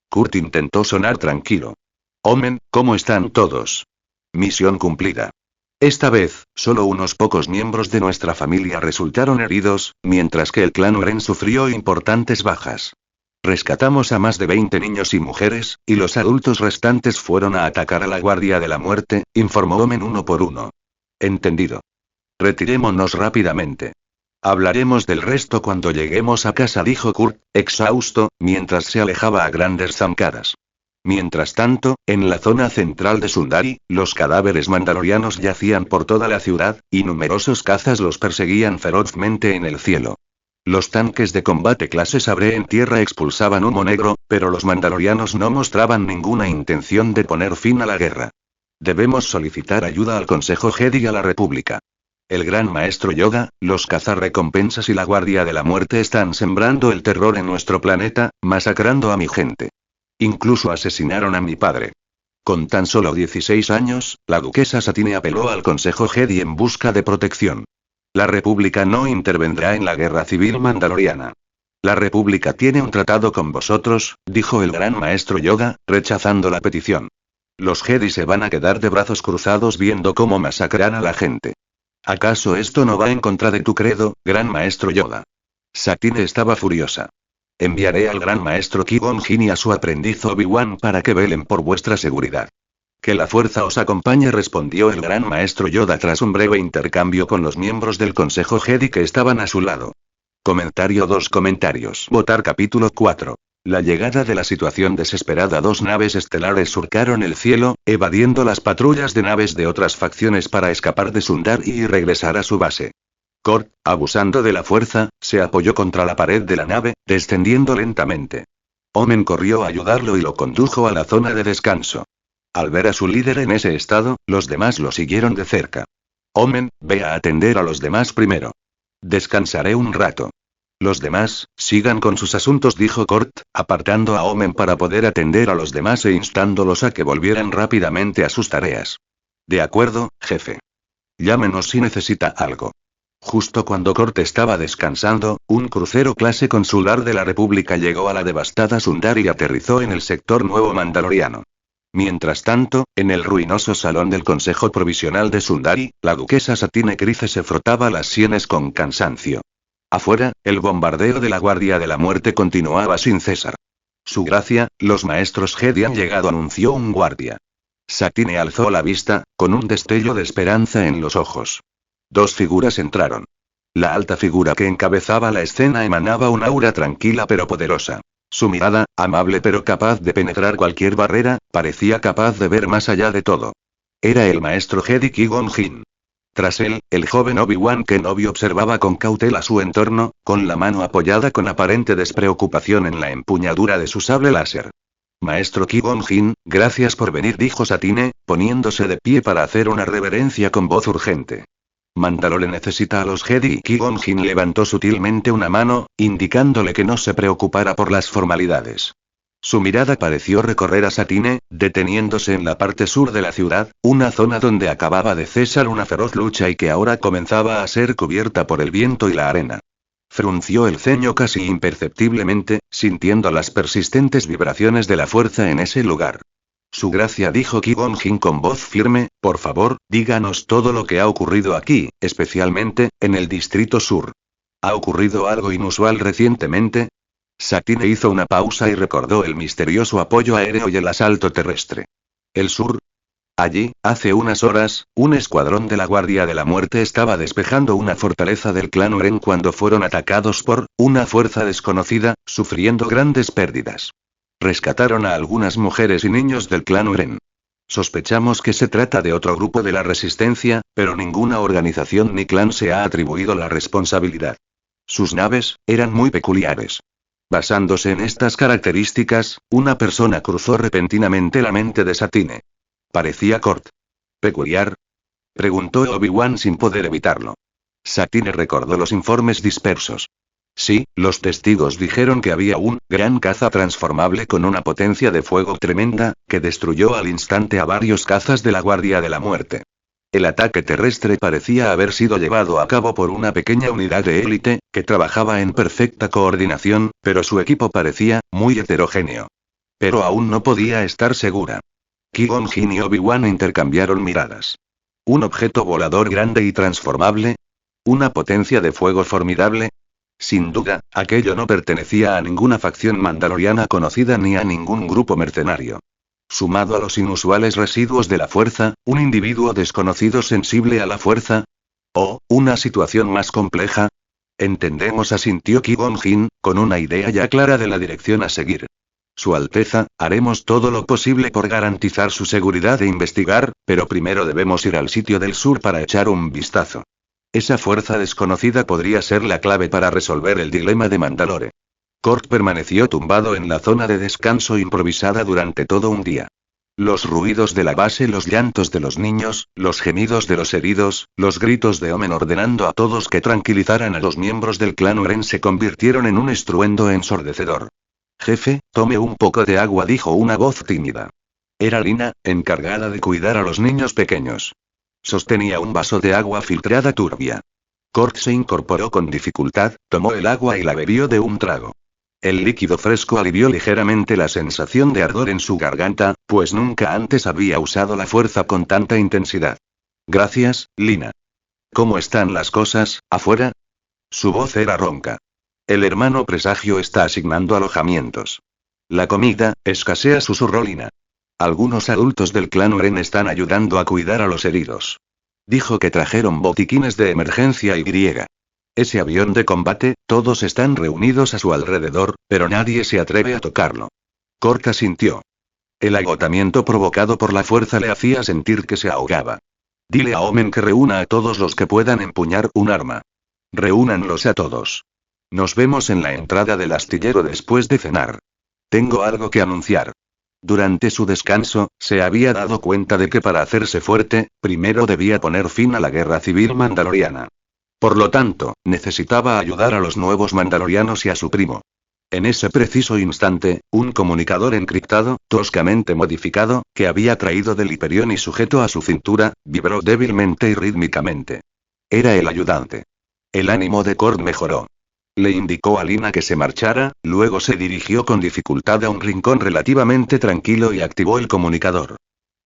Kurt intentó sonar tranquilo. «Omen, ¿cómo están todos?» «Misión cumplida. Esta vez, solo unos pocos miembros de nuestra familia resultaron heridos, mientras que el clan Uren sufrió importantes bajas. Rescatamos a más de 20 niños y mujeres, y los adultos restantes fueron a atacar a la Guardia de la Muerte», informó Omen uno por uno. «Entendido. Retirémonos rápidamente. Hablaremos del resto cuando lleguemos a casa», dijo Kurt, exhausto, mientras se alejaba a grandes zancadas. Mientras tanto, en la zona central de Sundari, los cadáveres mandalorianos yacían por toda la ciudad, y numerosos cazas los perseguían ferozmente en el cielo. Los tanques de combate clase Sabre en tierra expulsaban humo negro, pero los mandalorianos no mostraban ninguna intención de poner fin a la guerra. «Debemos solicitar ayuda al Consejo Jedi y a la República. El Gran Maestro Yoda, los cazarrecompensas y la Guardia de la Muerte están sembrando el terror en nuestro planeta, masacrando a mi gente. Incluso asesinaron a mi padre». Con tan solo 16 años, la duquesa Satine apeló al Consejo Jedi en busca de protección. «La República no intervendrá en la guerra civil mandaloriana. La República tiene un tratado con vosotros», dijo el Gran Maestro Yoda, rechazando la petición. «Los Jedi se van a quedar de brazos cruzados viendo cómo masacran a la gente. ¿Acaso esto no va en contra de tu credo, Gran Maestro Yoda?». Satine estaba furiosa. «Enviaré al Gran Maestro Qui-Gon Jinn y a su aprendiz Obi-Wan para que velen por vuestra seguridad». «Que la fuerza os acompañe», respondió el Gran Maestro Yoda tras un breve intercambio con los miembros del Consejo Jedi que estaban a su lado. Comentario 2 comentarios. Votar capítulo 4. La llegada de la situación desesperada. 2 naves estelares surcaron el cielo, evadiendo las patrullas de naves de otras facciones para escapar de Sundar y regresar a su base. Kurt, abusando de la fuerza, se apoyó contra la pared de la nave, descendiendo lentamente. Omen corrió a ayudarlo y lo condujo a la zona de descanso. Al ver a su líder en ese estado, los demás lo siguieron de cerca. «Omen, ve a atender a los demás primero. Descansaré un rato. Los demás, sigan con sus asuntos», dijo Kurt, apartando a Omen para poder atender a los demás e instándolos a que volvieran rápidamente a sus tareas. «De acuerdo, jefe. Llámenos si necesita algo». Justo cuando Kurt estaba descansando, un crucero clase consular de la República llegó a la devastada Sundar y aterrizó en el sector nuevo mandaloriano. Mientras tanto, en el ruinoso salón del Consejo Provisional de Sundari, la duquesa Satine Kryze se frotaba las sienes con cansancio. Afuera, el bombardeo de la Guardia de la Muerte continuaba sin cesar. «Su gracia, los maestros Jedi han llegado», anunció un guardia. Satine alzó la vista, con un destello de esperanza en los ojos. Dos figuras entraron. La alta figura que encabezaba la escena emanaba un aura tranquila pero poderosa. Su mirada, amable pero capaz de penetrar cualquier barrera, parecía capaz de ver más allá de todo. Era el maestro Jedi Qui-Gon Jinn. Tras él, el joven Obi-Wan Kenobi observaba con cautela su entorno, con la mano apoyada con aparente despreocupación en la empuñadura de su sable láser. Maestro Qui-Gon Jinn, gracias por venir, dijo Satine, poniéndose de pie para hacer una reverencia con voz urgente. Mandalore necesita a los Jedi y Qui-Gon Jinn levantó sutilmente una mano, indicándole que no se preocupara por las formalidades. Su mirada pareció recorrer a Satine, deteniéndose en la parte sur de la ciudad, una zona donde acababa de cesar una feroz lucha y que ahora comenzaba a ser cubierta por el viento y la arena. Frunció el ceño casi imperceptiblemente, sintiendo las persistentes vibraciones de la fuerza en ese lugar. Su gracia, dijo Qui-Gon Jinn con voz firme, por favor, díganos todo lo que ha ocurrido aquí, especialmente, en el Distrito Sur. ¿Ha ocurrido algo inusual recientemente? Satine hizo una pausa y recordó el misterioso apoyo aéreo y el asalto terrestre. ¿El sur? Allí, hace unas horas, un escuadrón de la Guardia de la Muerte estaba despejando una fortaleza del clan Oren cuando fueron atacados por una fuerza desconocida, sufriendo grandes pérdidas. Rescataron a algunas mujeres y niños del clan Oren. Sospechamos que se trata de otro grupo de la resistencia, pero ninguna organización ni clan se ha atribuido la responsabilidad. Sus naves eran muy peculiares. Basándose en estas características, una persona cruzó repentinamente la mente de Satine. Parecía Cort. ¿Peculiar? Preguntó Obi-Wan sin poder evitarlo. Satine recordó los informes dispersos. Sí, los testigos dijeron que había un gran caza transformable con una potencia de fuego tremenda, que destruyó al instante a varios cazas de la Guardia de la Muerte. El ataque terrestre parecía haber sido llevado a cabo por una pequeña unidad de élite, que trabajaba en perfecta coordinación, pero su equipo parecía muy heterogéneo. Pero aún no podía estar segura. Qui-Gon Jinn y Obi-Wan intercambiaron miradas. ¿Un objeto volador grande y transformable? ¿Una potencia de fuego formidable? Sin duda, aquello no pertenecía a ninguna facción mandaloriana conocida ni a ningún grupo mercenario. Sumado a los inusuales residuos de la fuerza, un individuo desconocido sensible a la fuerza. ¿O, una situación más compleja? Entendemos, asintió Qui-Gon Jinn, con una idea ya clara de la dirección a seguir. Su Alteza, haremos todo lo posible por garantizar su seguridad e investigar, pero primero debemos ir al sitio del sur para echar un vistazo. Esa fuerza desconocida podría ser la clave para resolver el dilema de Mandalore. Cort permaneció tumbado en la zona de descanso improvisada durante todo un día. Los ruidos de la base, los llantos de los niños, los gemidos de los heridos, los gritos de Omen ordenando a todos que tranquilizaran a los miembros del clan Oren se convirtieron en un estruendo ensordecedor. Jefe, tome un poco de agua, dijo una voz tímida. Era Lina, encargada de cuidar a los niños pequeños. Sostenía un vaso de agua filtrada turbia. Cort se incorporó con dificultad, tomó el agua y la bebió de un trago. El líquido fresco alivió ligeramente la sensación de ardor en su garganta, pues nunca antes había usado la fuerza con tanta intensidad. Gracias, Lina. ¿Cómo están las cosas, afuera? Su voz era ronca. El hermano presagio está asignando alojamientos. La comida escasea, susurró Lina. Algunos adultos del clan Oren están ayudando a cuidar a los heridos. Dijo que trajeron botiquines de emergencia y griega. Ese avión de combate, todos están reunidos a su alrededor, pero nadie se atreve a tocarlo. Cort asintió. El agotamiento provocado por la fuerza le hacía sentir que se ahogaba. Dile a Omen que reúna a todos los que puedan empuñar un arma. Reúnanlos a todos. Nos vemos en la entrada del astillero después de cenar. Tengo algo que anunciar. Durante su descanso, se había dado cuenta de que para hacerse fuerte, primero debía poner fin a la guerra civil mandaloriana. Por lo tanto, necesitaba ayudar a los nuevos mandalorianos y a su primo. En ese preciso instante, un comunicador encriptado, toscamente modificado, que había traído del Hyperion y sujeto a su cintura, vibró débilmente y rítmicamente. Era el ayudante. El ánimo de Cort mejoró. Le indicó a Lina que se marchara, luego se dirigió con dificultad a un rincón relativamente tranquilo y activó el comunicador.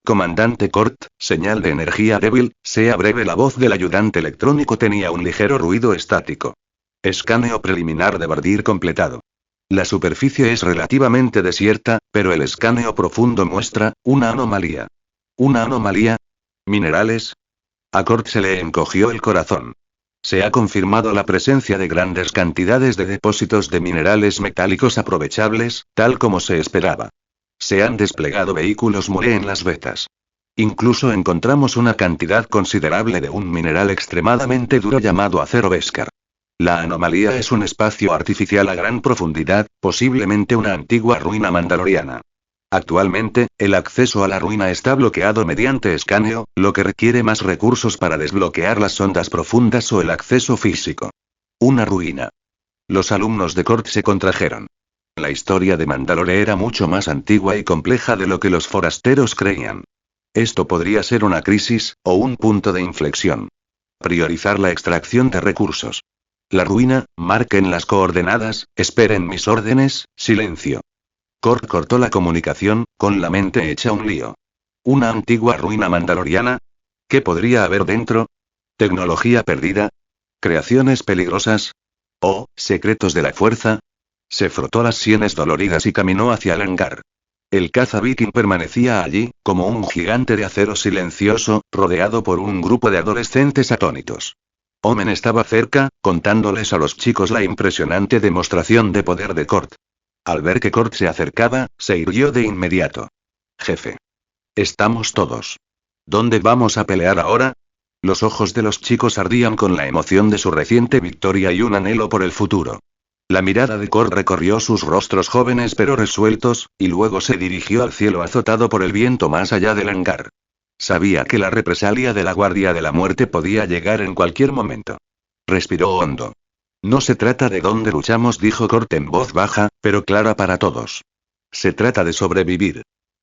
Comandante Cort, señal de energía débil, sea breve. La voz del ayudante electrónico tenía un ligero ruido estático. Escaneo preliminar de Bardir completado. La superficie es relativamente desierta, pero el escaneo profundo muestra una anomalía. ¿Una anomalía? ¿Minerales? A Kurt se le encogió el corazón. Se ha confirmado la presencia de grandes cantidades de depósitos de minerales metálicos aprovechables, tal como se esperaba. Se han desplegado vehículos MULE en las vetas. Incluso encontramos una cantidad considerable de un mineral extremadamente duro llamado acero Beskar. La anomalía es un espacio artificial a gran profundidad, posiblemente una antigua ruina mandaloriana. Actualmente, el acceso a la ruina está bloqueado mediante escaneo, lo que requiere más recursos para desbloquear las sondas profundas o el acceso físico. Una ruina. Los alumnos de Kurt se contrajeron. La historia de Mandalore era mucho más antigua y compleja de lo que los forasteros creían. Esto podría ser una crisis, o un punto de inflexión. Priorizar la extracción de recursos. La ruina, marquen las coordenadas, esperen mis órdenes, silencio. Kurt cortó la comunicación, con la mente hecha un lío. ¿Una antigua ruina mandaloriana? ¿Qué podría haber dentro? ¿Tecnología perdida? ¿Creaciones peligrosas? ¿O, secretos de la fuerza? Se frotó las sienes doloridas y caminó hacia el hangar. El caza viking permanecía allí, como un gigante de acero silencioso, rodeado por un grupo de adolescentes atónitos. Omen estaba cerca, contándoles a los chicos la impresionante demostración de poder de Kurt. Al ver que Kurt se acercaba, se irguió de inmediato. Jefe. Estamos todos. ¿Dónde vamos a pelear ahora? Los ojos de los chicos ardían con la emoción de su reciente victoria y un anhelo por el futuro. La mirada de Kurt recorrió sus rostros jóvenes pero resueltos, y luego se dirigió al cielo azotado por el viento más allá del hangar. Sabía que la represalia de la Guardia de la Muerte podía llegar en cualquier momento. Respiró hondo. No se trata de dónde luchamos, dijo Kurt en voz baja, pero clara para todos. Se trata de sobrevivir.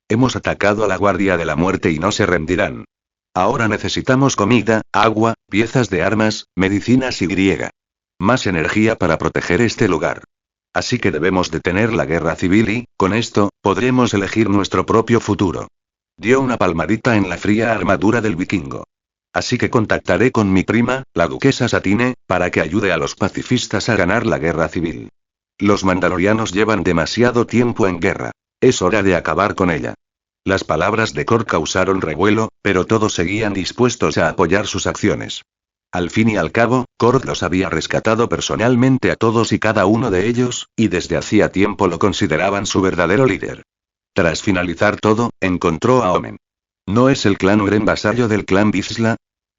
Hemos atacado a la Guardia de la Muerte y no se rendirán. Ahora necesitamos comida, agua, piezas de armas, medicinas y más energía para proteger este lugar. Así que debemos detener la guerra civil y, con esto, podremos elegir nuestro propio futuro. Dio una palmadita en la fría armadura del vikingo. Así que contactaré con mi prima, la duquesa Satine, para que ayude a los pacifistas a ganar la guerra civil. Los mandalorianos llevan demasiado tiempo en guerra. Es hora de acabar con ella. Las palabras de Kurt causaron revuelo, pero todos seguían dispuestos a apoyar sus acciones. Al fin y al cabo, Kurt los había rescatado personalmente a todos y cada uno de ellos, y desde hacía tiempo lo consideraban su verdadero líder. Tras finalizar todo, encontró a Omen. ¿No es el clan Uren vasallo del clan Vizsla?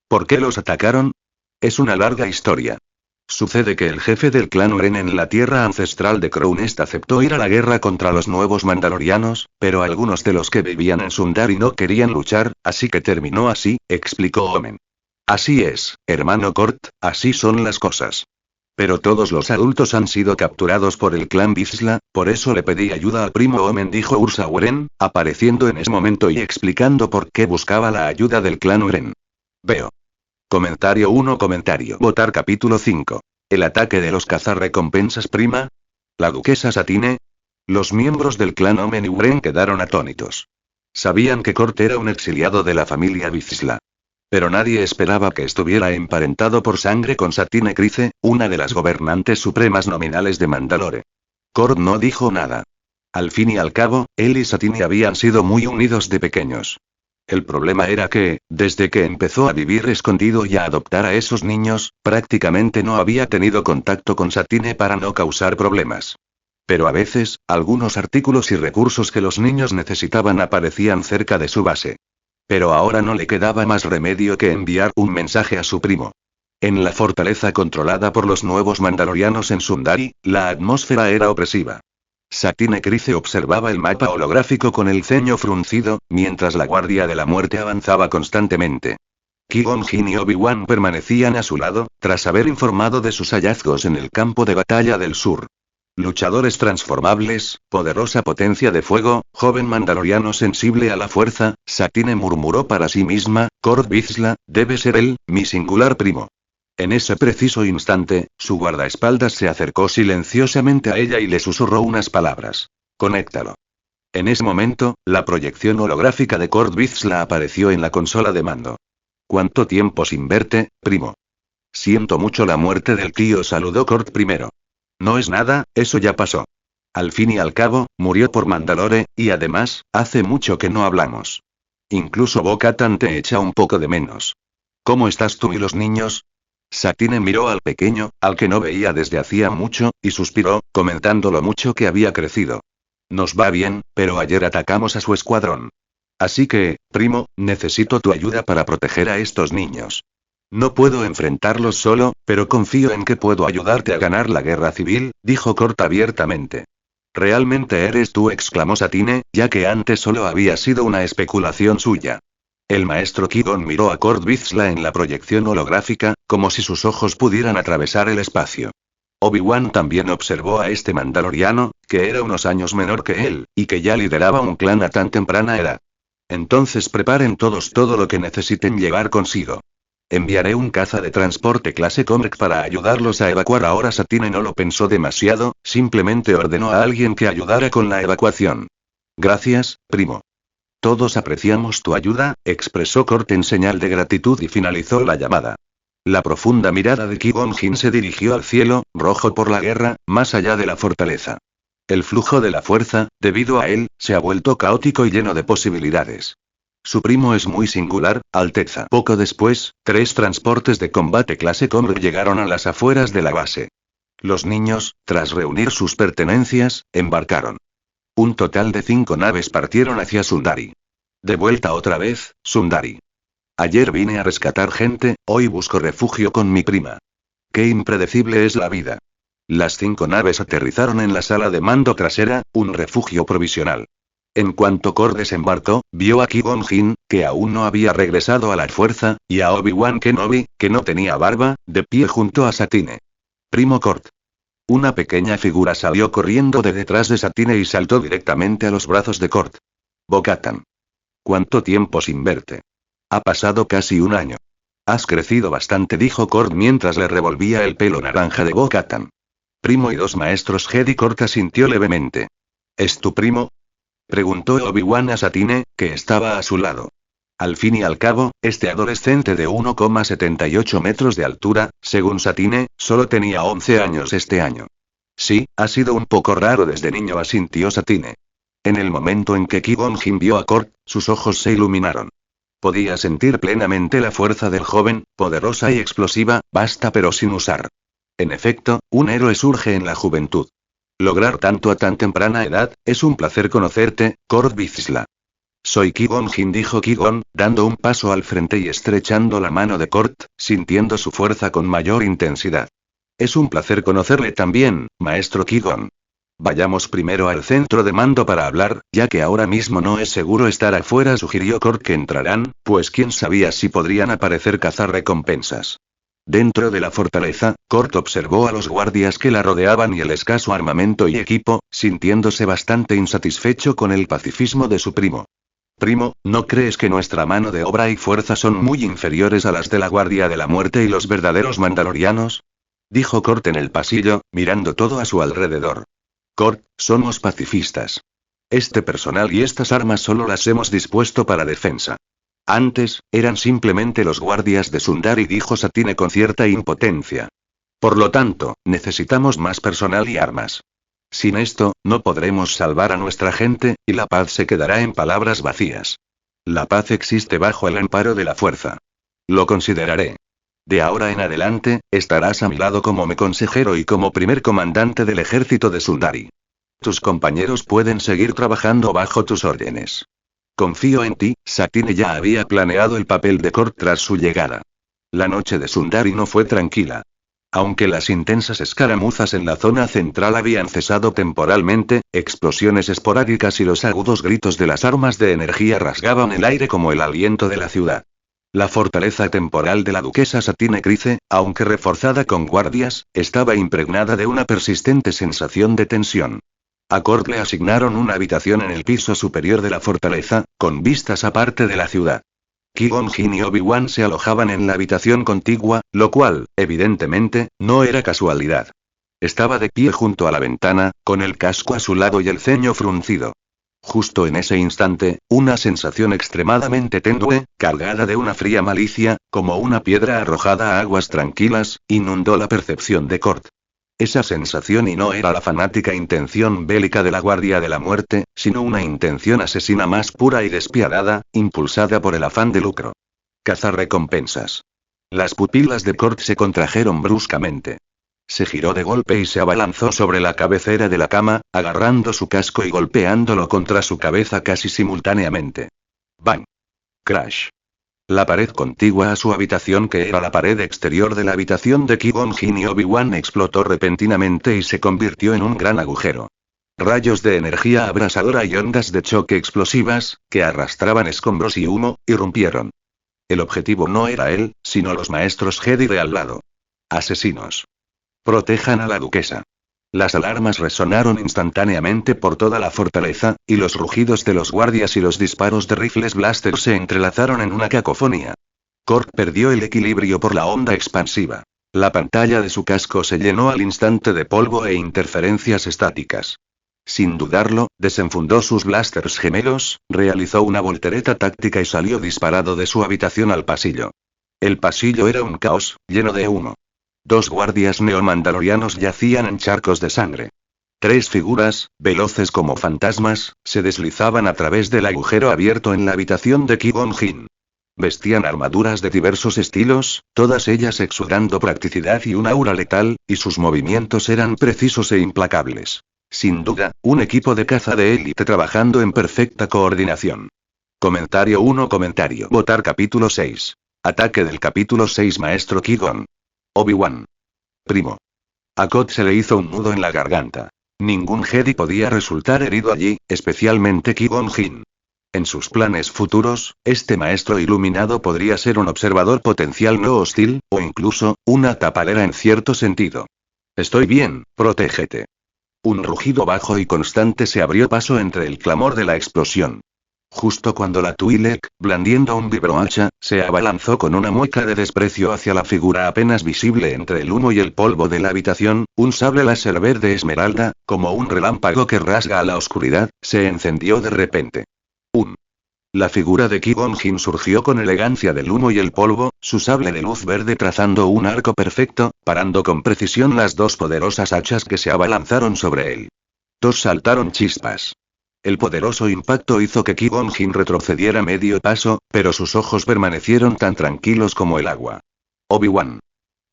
¿Por qué los atacaron? Es una larga historia. Sucede que el jefe del clan Uren en la tierra ancestral de Crownest aceptó ir a la guerra contra los nuevos mandalorianos, pero algunos de los que vivían en Sundari no querían luchar, así que terminó así, explicó Omen. Así es, hermano Kurt, así son las cosas. Pero todos los adultos han sido capturados por el clan Vizsla, por eso le pedí ayuda al primo Omen, dijo Ursa Uren, apareciendo en ese momento y explicando por qué buscaba la ayuda del clan Uren. Veo. Comentario 1. Votar capítulo 5. El ataque de los cazarrecompensas prima. La duquesa Satine. Los miembros del clan Omen y Uren quedaron atónitos. Sabían que Kurt era un exiliado de la familia Vizsla. Pero nadie esperaba que estuviera emparentado por sangre con Satine Kryze, una de las gobernantes supremas nominales de Mandalore. Kurt no dijo nada. Al fin y al cabo, él y Satine habían sido muy unidos de pequeños. El problema era que, desde que empezó a vivir escondido y a adoptar a esos niños, prácticamente no había tenido contacto con Satine para no causar problemas. Pero a veces, algunos artículos y recursos que los niños necesitaban aparecían cerca de su base. Pero ahora no le quedaba más remedio que enviar un mensaje a su primo. En la fortaleza controlada por los nuevos mandalorianos en Sundari, la atmósfera era opresiva. Satine Kryze observaba el mapa holográfico con el ceño fruncido, mientras la Guardia de la Muerte avanzaba constantemente. Qui-Gon Jinn y Obi-Wan permanecían a su lado, tras haber informado de sus hallazgos en el campo de batalla del sur. Luchadores transformables, poderosa potencia de fuego, joven mandaloriano sensible a la fuerza, Satine murmuró para sí misma, Kurt Vizsla, debe ser él, mi singular primo. En ese preciso instante, su guardaespaldas se acercó silenciosamente a ella y le susurró unas palabras. Conéctalo. En ese momento, la proyección holográfica de Kurt Vizsla apareció en la consola de mando. ¿Cuánto tiempo sin verte, primo? Siento mucho la muerte del tío, saludó Kurt primero. No es nada, eso ya pasó. Al fin y al cabo, murió por Mandalore, y además, hace mucho que no hablamos. Incluso Bo-Katan te echa un poco de menos. ¿Cómo estás tú y los niños? Satine miró al pequeño, al que no veía desde hacía mucho, y suspiró, comentando lo mucho que había crecido. Nos va bien, pero ayer atacamos a su escuadrón. Así que, primo, necesito tu ayuda para proteger a estos niños. No puedo enfrentarlos solo, pero confío en que puedo ayudarte a ganar la guerra civil, dijo Kort abiertamente. ¿Realmente eres tú?, exclamó Satine, ya que antes solo había sido una especulación suya. El maestro Qui-Gon miró a Kord Vizsla en la proyección holográfica, como si sus ojos pudieran atravesar el espacio. Obi-Wan también observó a este mandaloriano, que era unos años menor que él, y que ya lideraba un clan a tan temprana edad. Entonces preparen todos todo lo que necesiten llevar consigo. Enviaré un caza de transporte clase Comrec para ayudarlos a evacuar. Ahora Satine no lo pensó demasiado, simplemente ordenó a alguien que ayudara con la evacuación. Gracias, primo. Todos apreciamos tu ayuda, expresó Kort en señal de gratitud y finalizó la llamada. La profunda mirada de Qui-Gon Jinn se dirigió al cielo, rojo por la guerra, más allá de la fortaleza. El flujo de la fuerza, debido a él, se ha vuelto caótico y lleno de posibilidades. Su primo es muy singular, Alteza. Poco después, 3 transportes de combate clase Comrec llegaron a las afueras de la base. Los niños, tras reunir sus pertenencias, embarcaron. Un total de 5 naves partieron hacia Sundari. De vuelta otra vez, Sundari. Ayer vine a rescatar gente, hoy busco refugio con mi prima. Qué impredecible es la vida. Las 5 naves aterrizaron en la sala de mando trasera, un refugio provisional. En cuanto Kord desembarcó, vio a Qui-Gon Jinn, que aún no había regresado a la fuerza, y a Obi-Wan Kenobi, que no tenía barba, de pie junto a Satine. Primo Kord. Una pequeña figura salió corriendo de detrás de Satine y saltó directamente a los brazos de Kord. Bo-Katan. ¿Cuánto tiempo sin verte? Ha pasado casi un año. Has crecido bastante, dijo Kord mientras le revolvía el pelo naranja de Bo-Katan. Primo y 2 maestros Jedi. Kord asintió levemente. ¿Es tu primo?, preguntó Obi-Wan a Satine, que estaba a su lado. Al fin y al cabo, este adolescente de 1,78 metros de altura, según Satine, solo tenía 11 años este año. Sí, ha sido un poco raro desde niño, asintió Satine. En el momento en que Qui-Gon Jinn vio a Kord, sus ojos se iluminaron. Podía sentir plenamente la fuerza del joven, poderosa y explosiva, vasta pero sin usar. En efecto, un héroe surge en la juventud. Lograr tanto a tan temprana edad, es un placer conocerte, Kord Vizsla. Soy Qui-Gon Jinn, dijo Qui-Gon, dando un paso al frente y estrechando la mano de Kord, sintiendo su fuerza con mayor intensidad. Es un placer conocerle también, maestro Qui-Gon. Vayamos primero al centro de mando para hablar, ya que ahora mismo no es seguro estar afuera, sugirió Kord. Que entrarán, pues quién sabía si podrían aparecer cazarrecompensas. Dentro de la fortaleza, Kord observó a los guardias que la rodeaban y el escaso armamento y equipo, sintiéndose bastante insatisfecho con el pacifismo de su primo. Primo, ¿no crees que nuestra mano de obra y fuerza son muy inferiores a las de la Guardia de la Muerte y los verdaderos mandalorianos? Dijo Kord en el pasillo, mirando todo a su alrededor. Kord, somos pacifistas. Este personal y estas armas solo las hemos dispuesto para defensa. Antes, eran simplemente los guardias de Sundari, dijo Satine con cierta impotencia. Por lo tanto, necesitamos más personal y armas. Sin esto, no podremos salvar a nuestra gente, y la paz se quedará en palabras vacías. La paz existe bajo el amparo de la fuerza. Lo consideraré. De ahora en adelante, estarás a mi lado como mi consejero y como primer comandante del ejército de Sundari. Tus compañeros pueden seguir trabajando bajo tus órdenes. Confío en ti. Satine ya había planeado el papel de Kord tras su llegada. La noche de Sundari no fue tranquila. Aunque las intensas escaramuzas en la zona central habían cesado temporalmente, explosiones esporádicas y los agudos gritos de las armas de energía rasgaban el aire como el aliento de la ciudad. La fortaleza temporal de la duquesa Satine Kryze, aunque reforzada con guardias, estaba impregnada de una persistente sensación de tensión. A Kord le asignaron una habitación en el piso superior de la fortaleza, con vistas aparte de la ciudad. Qui-Gon Jinn y Obi-Wan se alojaban en la habitación contigua, lo cual, evidentemente, no era casualidad. Estaba de pie junto a la ventana, con el casco a su lado y el ceño fruncido. Justo en ese instante, una sensación extremadamente tenue, cargada de una fría malicia, como una piedra arrojada a aguas tranquilas, inundó la percepción de Kord. Esa sensación y no era la fanática intención bélica de la Guardia de la Muerte, sino una intención asesina más pura y despiadada, impulsada por el afán de lucro. Cazarrecompensas. Las pupilas de Kurt se contrajeron bruscamente. Se giró de golpe y se abalanzó sobre la cabecera de la cama, agarrando su casco y golpeándolo contra su cabeza casi simultáneamente. ¡Bang! Crash. La pared contigua a su habitación, que era la pared exterior de la habitación de Qui-Gon Jinn y Obi-Wan, explotó repentinamente y se convirtió en un gran agujero. Rayos de energía abrasadora y ondas de choque explosivas, que arrastraban escombros y humo, irrumpieron. El objetivo no era él, sino los maestros Jedi de al lado. Asesinos. Protejan a la duquesa. Las alarmas resonaron instantáneamente por toda la fortaleza, y los rugidos de los guardias y los disparos de rifles blaster se entrelazaron en una cacofonía. Kurt perdió el equilibrio por la onda expansiva. La pantalla de su casco se llenó al instante de polvo e interferencias estáticas. Sin dudarlo, desenfundó sus blasters gemelos, realizó una voltereta táctica y salió disparado de su habitación al pasillo. El pasillo era un caos, lleno de humo. 2 guardias neomandalorianos yacían en charcos de sangre. 3 figuras, veloces como fantasmas, se deslizaban a través del agujero abierto en la habitación de Qui-Gon Jinn. Vestían armaduras de diversos estilos, todas ellas exudando practicidad y un aura letal, y sus movimientos eran precisos e implacables. Sin duda, un equipo de caza de élite trabajando en perfecta coordinación. Comentario 1. Votar capítulo 6. Ataque del capítulo 6. Maestro Qui-Gon. Obi-Wan. Primo. A Kot se le hizo un nudo en la garganta. Ningún Jedi podía resultar herido allí, especialmente Qui-Gon Jinn. En sus planes futuros, este maestro iluminado podría ser un observador potencial no hostil, o incluso, una tapadera en cierto sentido. Estoy bien, protégete. Un rugido bajo y constante se abrió paso entre el clamor de la explosión. Justo cuando la Twi'lek, blandiendo un vibrohacha, se abalanzó con una mueca de desprecio hacia la figura apenas visible entre el humo y el polvo de la habitación, un sable láser verde esmeralda, como un relámpago que rasga a la oscuridad, se encendió de repente. La figura de Qui-Gon Jinn surgió con elegancia del humo y el polvo, su sable de luz verde trazando un arco perfecto, parando con precisión las 2 poderosas hachas que se abalanzaron sobre él. 2 saltaron chispas. El poderoso impacto hizo que Qui-Gon Jinn retrocediera medio paso, pero sus ojos permanecieron tan tranquilos como el agua. Obi-Wan.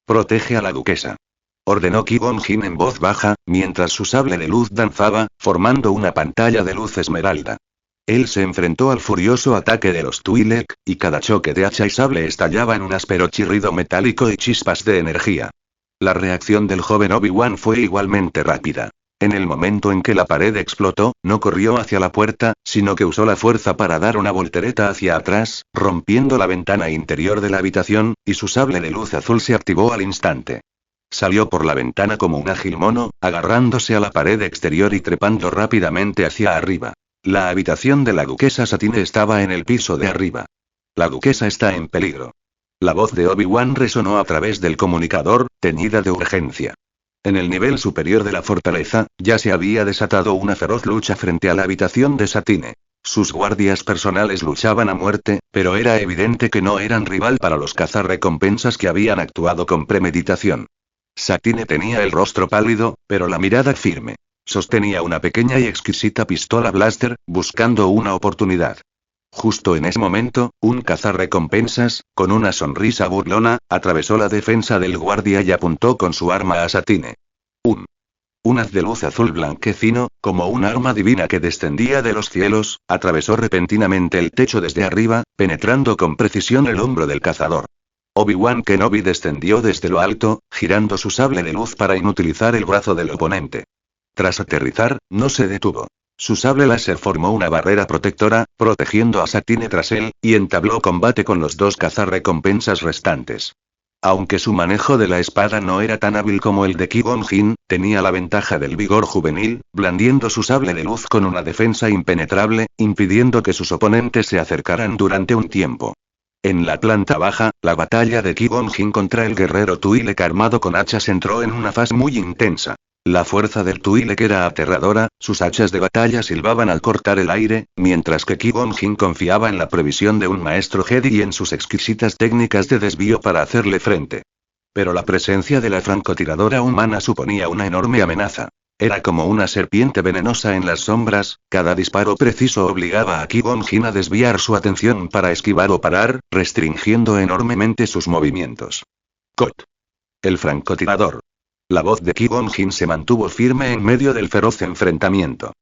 Protege a la duquesa. Ordenó Qui-Gon Jinn en voz baja, mientras su sable de luz danzaba, formando una pantalla de luz esmeralda. Él se enfrentó al furioso ataque de los Twi'lek, y cada choque de hacha y sable estallaba en un áspero chirrido metálico y chispas de energía. La reacción del joven Obi-Wan fue igualmente rápida. En el momento en que la pared explotó, no corrió hacia la puerta, sino que usó la fuerza para dar una voltereta hacia atrás, rompiendo la ventana interior de la habitación, y su sable de luz azul se activó al instante. Salió por la ventana como un ágil mono, agarrándose a la pared exterior y trepando rápidamente hacia arriba. La habitación de la duquesa Satine estaba en el piso de arriba. La duquesa está en peligro. La voz de Obi-Wan resonó a través del comunicador, teñida de urgencia. En el nivel superior de la fortaleza, ya se había desatado una feroz lucha frente a la habitación de Satine. Sus guardias personales luchaban a muerte, pero era evidente que no eran rival para los cazarrecompensas que habían actuado con premeditación. Satine tenía el rostro pálido, pero la mirada firme. Sostenía una pequeña y exquisita pistola blaster, buscando una oportunidad. Justo en ese momento, un cazarrecompensas, con una sonrisa burlona, atravesó la defensa del guardia y apuntó con su arma a Satine. Un haz de luz azul blanquecino, como un arma divina que descendía de los cielos, atravesó repentinamente el techo desde arriba, penetrando con precisión el hombro del cazador. Obi-Wan Kenobi descendió desde lo alto, girando su sable de luz para inutilizar el brazo del oponente. Tras aterrizar, no se detuvo. Su sable láser formó una barrera protectora, protegiendo a Satine tras él, y entabló combate con los 2 cazarrecompensas restantes. Aunque su manejo de la espada no era tan hábil como el de Qui-Gon Jinn, tenía la ventaja del vigor juvenil, blandiendo su sable de luz con una defensa impenetrable, impidiendo que sus oponentes se acercaran durante un tiempo. En la planta baja, la batalla de Qui-Gon Jinn contra el guerrero Twi'lek armado con hachas entró en una fase muy intensa. La fuerza del Twi'lek era aterradora, sus hachas de batalla silbaban al cortar el aire, mientras que Qui-Gon Jinn confiaba en la previsión de un maestro Jedi y en sus exquisitas técnicas de desvío para hacerle frente. Pero la presencia de la francotiradora humana suponía una enorme amenaza. Era como una serpiente venenosa en las sombras, cada disparo preciso obligaba a Qui-Gon Jinn a desviar su atención para esquivar o parar, restringiendo enormemente sus movimientos. Cot. El francotirador. La voz de Qui-Gon Jinn se mantuvo firme en medio del feroz enfrentamiento.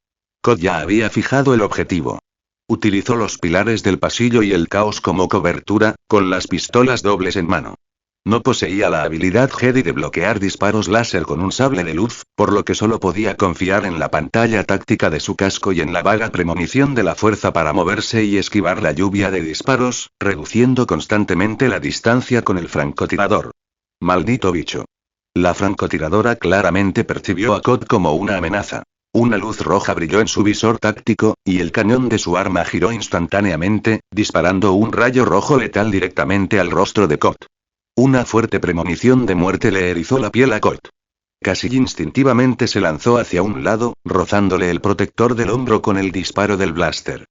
Cot ya había fijado el objetivo. Utilizó los pilares del pasillo y el caos como cobertura, con las pistolas dobles en mano. No poseía la habilidad Jedi de bloquear disparos láser con un sable de luz, por lo que solo podía confiar en la pantalla táctica de su casco y en la vaga premonición de la fuerza para moverse y esquivar la lluvia de disparos, reduciendo constantemente la distancia con el francotirador. Maldito bicho. La francotiradora claramente percibió a Cot como una amenaza. Una luz roja brilló en su visor táctico, y el cañón de su arma giró instantáneamente, disparando un rayo rojo letal directamente al rostro de Cot. Una fuerte premonición de muerte le erizó la piel a Cot. Casi instintivamente se lanzó hacia un lado, rozándole el protector del hombro con el disparo del blaster.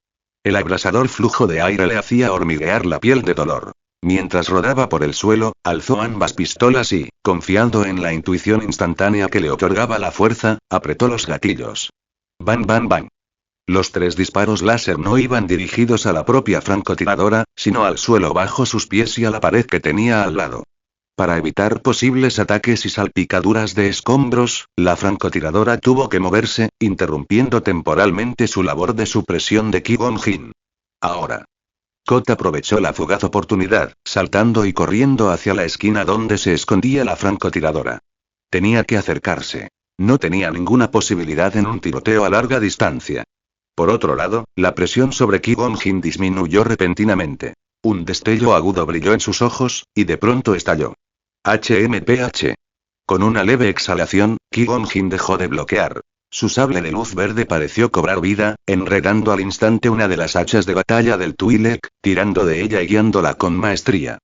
El abrasador flujo de aire le hacía hormiguear la piel de dolor. Mientras rodaba por el suelo, alzó ambas pistolas y, confiando en la intuición instantánea que le otorgaba la fuerza, apretó los gatillos. ¡Bang, bang, bang! Los 3 disparos láser no iban dirigidos a la propia francotiradora, sino al suelo bajo sus pies y a la pared que tenía al lado. Para evitar posibles ataques y salpicaduras de escombros, la francotiradora tuvo que moverse, interrumpiendo temporalmente su labor de supresión de Qui-Gon Jinn. Ahora. Cot aprovechó la fugaz oportunidad, saltando y corriendo hacia la esquina donde se escondía la francotiradora. Tenía que acercarse. No tenía ninguna posibilidad en un tiroteo a larga distancia. Por otro lado, la presión sobre Qui-Gon Jinn disminuyó repentinamente. Un destello agudo brilló en sus ojos, y de pronto estalló. HMPH. Con una leve exhalación, Qui-Gon Jinn dejó de bloquear. Su sable de luz verde pareció cobrar vida, enredando al instante una de las hachas de batalla del Twi'lek, tirando de ella y guiándola con maestría.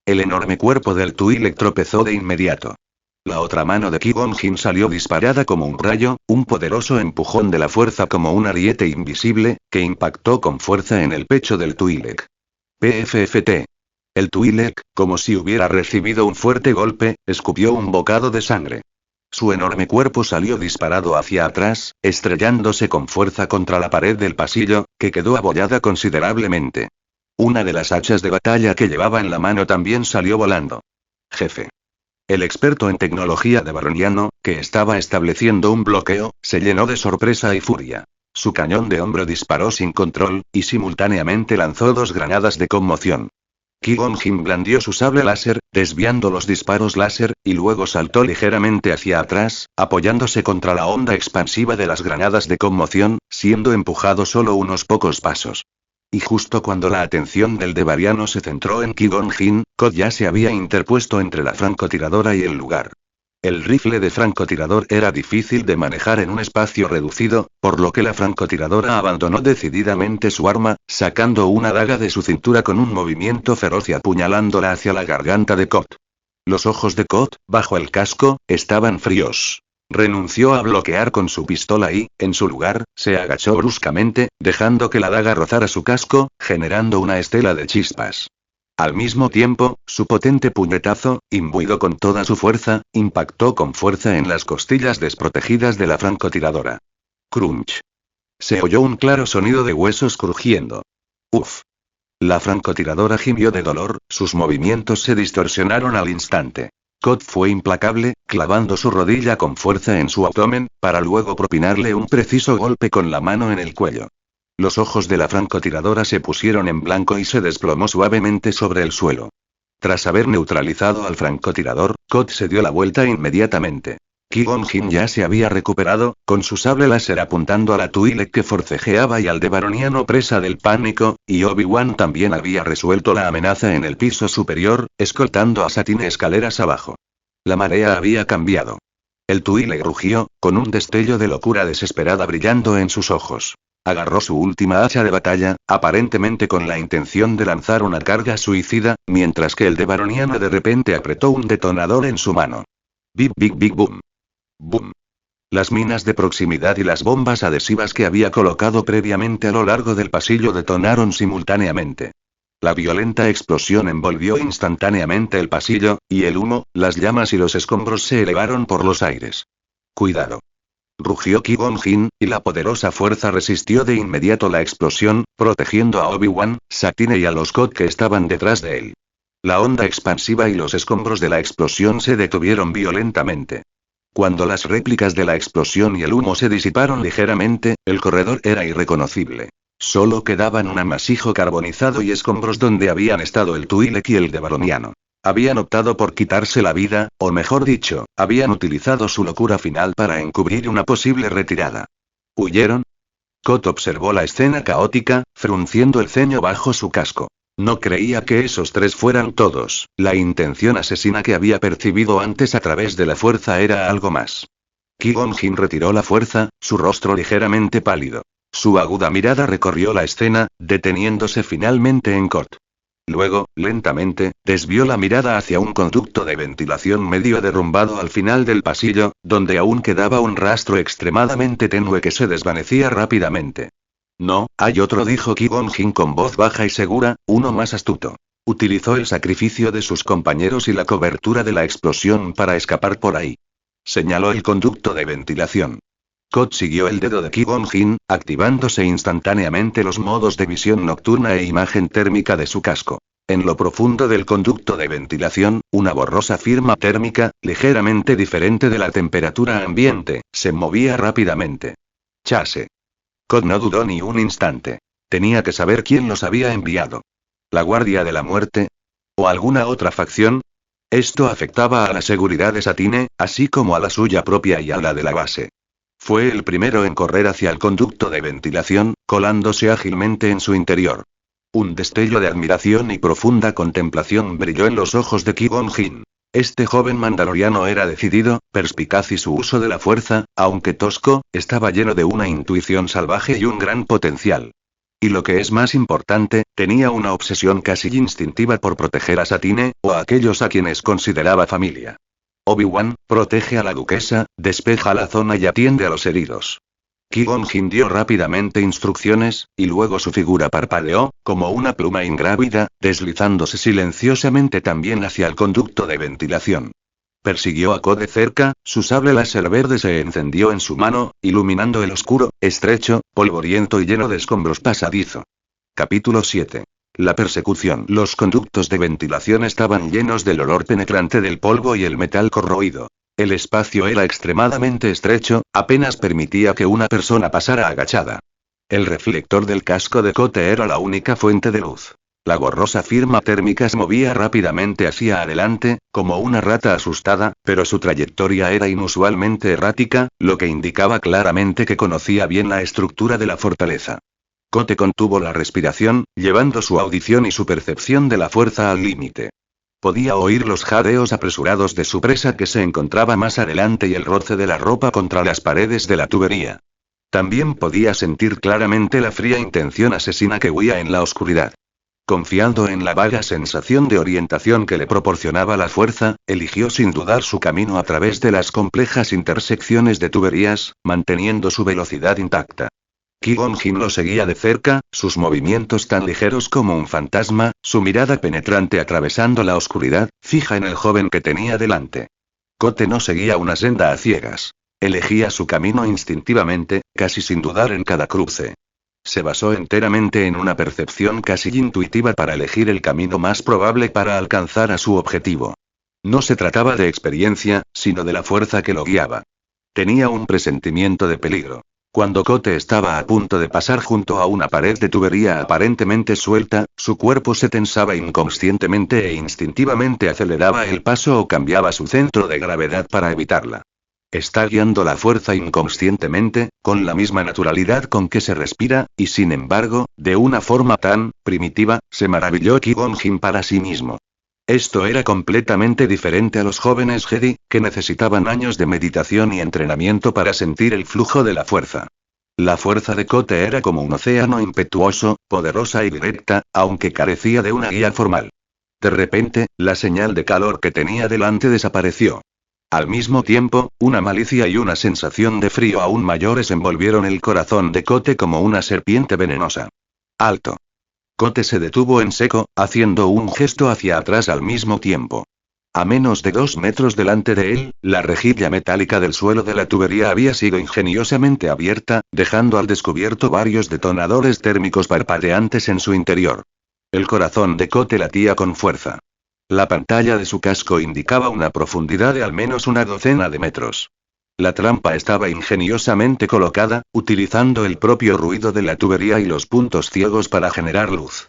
El enorme cuerpo del Twi'lek tropezó de inmediato. La otra mano de Qui-Gon Jinn salió disparada como un rayo, un poderoso empujón de la fuerza como un ariete invisible, que impactó con fuerza en el pecho del Twi'lek. PFFT. El Twi'lek, como si hubiera recibido un fuerte golpe, escupió un bocado de sangre. Su enorme cuerpo salió disparado hacia atrás, estrellándose con fuerza contra la pared del pasillo, que quedó abollada considerablemente. Una de las hachas de batalla que llevaba en la mano también salió volando. Jefe. El experto en tecnología de Baroniano, que estaba estableciendo un bloqueo, se llenó de sorpresa y furia. Su cañón de hombro disparó sin control, y simultáneamente lanzó 2 granadas de conmoción. Qui-Gon Jinn blandió su sable láser, desviando los disparos láser, y luego saltó ligeramente hacia atrás, apoyándose contra la onda expansiva de las granadas de conmoción, siendo empujado solo unos pocos pasos. Y justo cuando la atención del Debariano se centró en Qui-Gon Jinn, Cot ya se había interpuesto entre la francotiradora y el lugar. El rifle de francotirador era difícil de manejar en un espacio reducido, por lo que la francotiradora abandonó decididamente su arma, sacando una daga de su cintura con un movimiento feroz y apuñalándola hacia la garganta de Cot. Los ojos de Cot, bajo el casco, estaban fríos. Renunció a bloquear con su pistola y, en su lugar, se agachó bruscamente, dejando que la daga rozara su casco, generando una estela de chispas. Al mismo tiempo, su potente puñetazo, imbuido con toda su fuerza, impactó con fuerza en las costillas desprotegidas de la francotiradora. Crunch. Se oyó un claro sonido de huesos crujiendo. Uf. La francotiradora gimió de dolor, sus movimientos se distorsionaron al instante. Cot fue implacable, clavando su rodilla con fuerza en su abdomen, para luego propinarle un preciso golpe con la mano en el cuello. Los ojos de la francotiradora se pusieron en blanco y se desplomó suavemente sobre el suelo. Tras haber neutralizado al francotirador, Cot se dio la vuelta inmediatamente. Qui-Gon Jinn ya se había recuperado, con su sable láser apuntando a la Twi'lek que forcejeaba y al Debaroniano presa del pánico, y Obi-Wan también había resuelto la amenaza en el piso superior, escoltando a Satine escaleras abajo. La marea había cambiado. El Twi'lek rugió, con un destello de locura desesperada brillando en sus ojos. Agarró su última hacha de batalla, aparentemente con la intención de lanzar una carga suicida, mientras que el Debaroniano de repente apretó un detonador en su mano. Big big big boom. Boom. Las minas de proximidad y las bombas adhesivas que había colocado previamente a lo largo del pasillo detonaron simultáneamente. La violenta explosión envolvió instantáneamente el pasillo, y el humo, las llamas y los escombros se elevaron por los aires. ¡Cuidado! Rugió Qui-Gon Jinn, y la poderosa fuerza resistió de inmediato la explosión, protegiendo a Obi-Wan, Satine y a los Cod que estaban detrás de él. La onda expansiva y los escombros de la explosión se detuvieron violentamente. Cuando las réplicas de la explosión y el humo se disiparon ligeramente, el corredor era irreconocible. Solo quedaban un amasijo carbonizado y escombros donde habían estado el Twi'lek y el Devaroniano. Habían optado por quitarse la vida, o mejor dicho, habían utilizado su locura final para encubrir una posible retirada. ¿Huyeron? Kot observó la escena caótica, frunciendo el ceño bajo su casco. No creía que esos tres fueran todos. La intención asesina que había percibido antes a través de la fuerza era algo más. Qui-Gon Jinn retiró la fuerza, su rostro ligeramente pálido. Su aguda mirada recorrió la escena, deteniéndose finalmente en Kot. Luego, lentamente, desvió la mirada hacia un conducto de ventilación medio derrumbado al final del pasillo, donde aún quedaba un rastro extremadamente tenue que se desvanecía rápidamente. No, hay otro, dijo Qui-Gon Jinn con voz baja y segura, uno más astuto. Utilizó el sacrificio de sus compañeros y la cobertura de la explosión para escapar por ahí. Señaló el conducto de ventilación. Kot siguió el dedo de Qui-Gon Jinn, activándose instantáneamente los modos de visión nocturna e imagen térmica de su casco. En lo profundo del conducto de ventilación, una borrosa firma térmica, ligeramente diferente de la temperatura ambiente, se movía rápidamente. Chase. Kot no dudó ni un instante. Tenía que saber quién los había enviado. ¿La Guardia de la Muerte? ¿O alguna otra facción? Esto afectaba a la seguridad de Satine, así como a la suya propia y a la de la base. Fue el primero en correr hacia el conducto de ventilación, colándose ágilmente en su interior. Un destello de admiración y profunda contemplación brilló en los ojos de Qui-Gon Jinn. Este joven mandaloriano era decidido, perspicaz y su uso de la fuerza, aunque tosco, estaba lleno de una intuición salvaje y un gran potencial. Y lo que es más importante, tenía una obsesión casi instintiva por proteger a Satine, o a aquellos a quienes consideraba familia. Obi-Wan, protege a la duquesa, despeja la zona y atiende a los heridos. Qui-Gon Jinn dio rápidamente instrucciones, y luego su figura parpadeó, como una pluma ingrávida, deslizándose silenciosamente también hacia el conducto de ventilación. Persiguió a Kot de cerca, su sable láser verde se encendió en su mano, iluminando el oscuro, estrecho, polvoriento y lleno de escombros pasadizo. Capítulo 7. La persecución. Los conductos de ventilación estaban llenos del olor penetrante del polvo y el metal corroído. El espacio era extremadamente estrecho, apenas permitía que una persona pasara agachada. El reflector del casco de Kote era la única fuente de luz. La borrosa firma térmica se movía rápidamente hacia adelante, como una rata asustada, pero su trayectoria era inusualmente errática, lo que indicaba claramente que conocía bien la estructura de la fortaleza. Kote contuvo la respiración, llevando su audición y su percepción de la fuerza al límite. Podía oír los jadeos apresurados de su presa que se encontraba más adelante y el roce de la ropa contra las paredes de la tubería. También podía sentir claramente la fría intención asesina que huía en la oscuridad. Confiando en la vaga sensación de orientación que le proporcionaba la fuerza, eligió sin dudar su camino a través de las complejas intersecciones de tuberías, manteniendo su velocidad intacta. Qui-Gon Jinn lo seguía de cerca, sus movimientos tan ligeros como un fantasma, su mirada penetrante atravesando la oscuridad, fija en el joven que tenía delante. Kote no seguía una senda a ciegas. Elegía su camino instintivamente, casi sin dudar en cada cruce. Se basó enteramente en una percepción casi intuitiva para elegir el camino más probable para alcanzar a su objetivo. No se trataba de experiencia, sino de la fuerza que lo guiaba. Tenía un presentimiento de peligro. Cuando Kote estaba a punto de pasar junto a una pared de tubería aparentemente suelta, su cuerpo se tensaba inconscientemente e instintivamente aceleraba el paso o cambiaba su centro de gravedad para evitarla. Está guiando la fuerza inconscientemente, con la misma naturalidad con que se respira, y sin embargo, de una forma tan primitiva, se maravilló Qui-Gon Jinn para sí mismo. Esto era completamente diferente a los jóvenes Jedi, que necesitaban años de meditación y entrenamiento para sentir el flujo de la fuerza. La fuerza de Kote era como un océano impetuoso, poderosa y directa, aunque carecía de una guía formal. De repente, la señal de calor que tenía delante desapareció. Al mismo tiempo, una malicia y una sensación de frío aún mayores envolvieron el corazón de Kote como una serpiente venenosa. ¡Alto! Kote se detuvo en seco, haciendo un gesto hacia atrás al mismo tiempo. A menos de 2 metros delante de él, la rejilla metálica del suelo de la tubería había sido ingeniosamente abierta, dejando al descubierto varios detonadores térmicos parpadeantes en su interior. El corazón de Kote latía con fuerza. La pantalla de su casco indicaba una profundidad de al menos una docena de metros. La trampa estaba ingeniosamente colocada, utilizando el propio ruido de la tubería y los puntos ciegos para generar luz.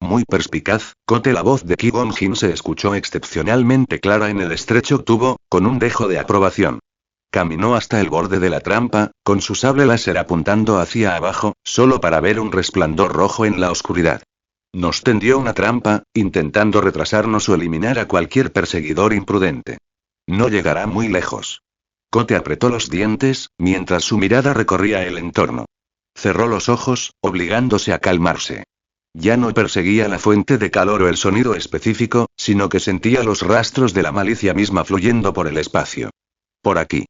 Muy perspicaz, Kote, la voz de Ki-Gon-Jin se escuchó excepcionalmente clara en el estrecho tubo, con un dejo de aprobación. Caminó hasta el borde de la trampa, con su sable láser apuntando hacia abajo, solo para ver un resplandor rojo en la oscuridad. Nos tendió una trampa, intentando retrasarnos o eliminar a cualquier perseguidor imprudente. No llegará muy lejos. Kote apretó los dientes, mientras su mirada recorría el entorno. Cerró los ojos, obligándose a calmarse. Ya no perseguía la fuente de calor o el sonido específico, sino que sentía los rastros de la malicia misma fluyendo por el espacio. Por aquí.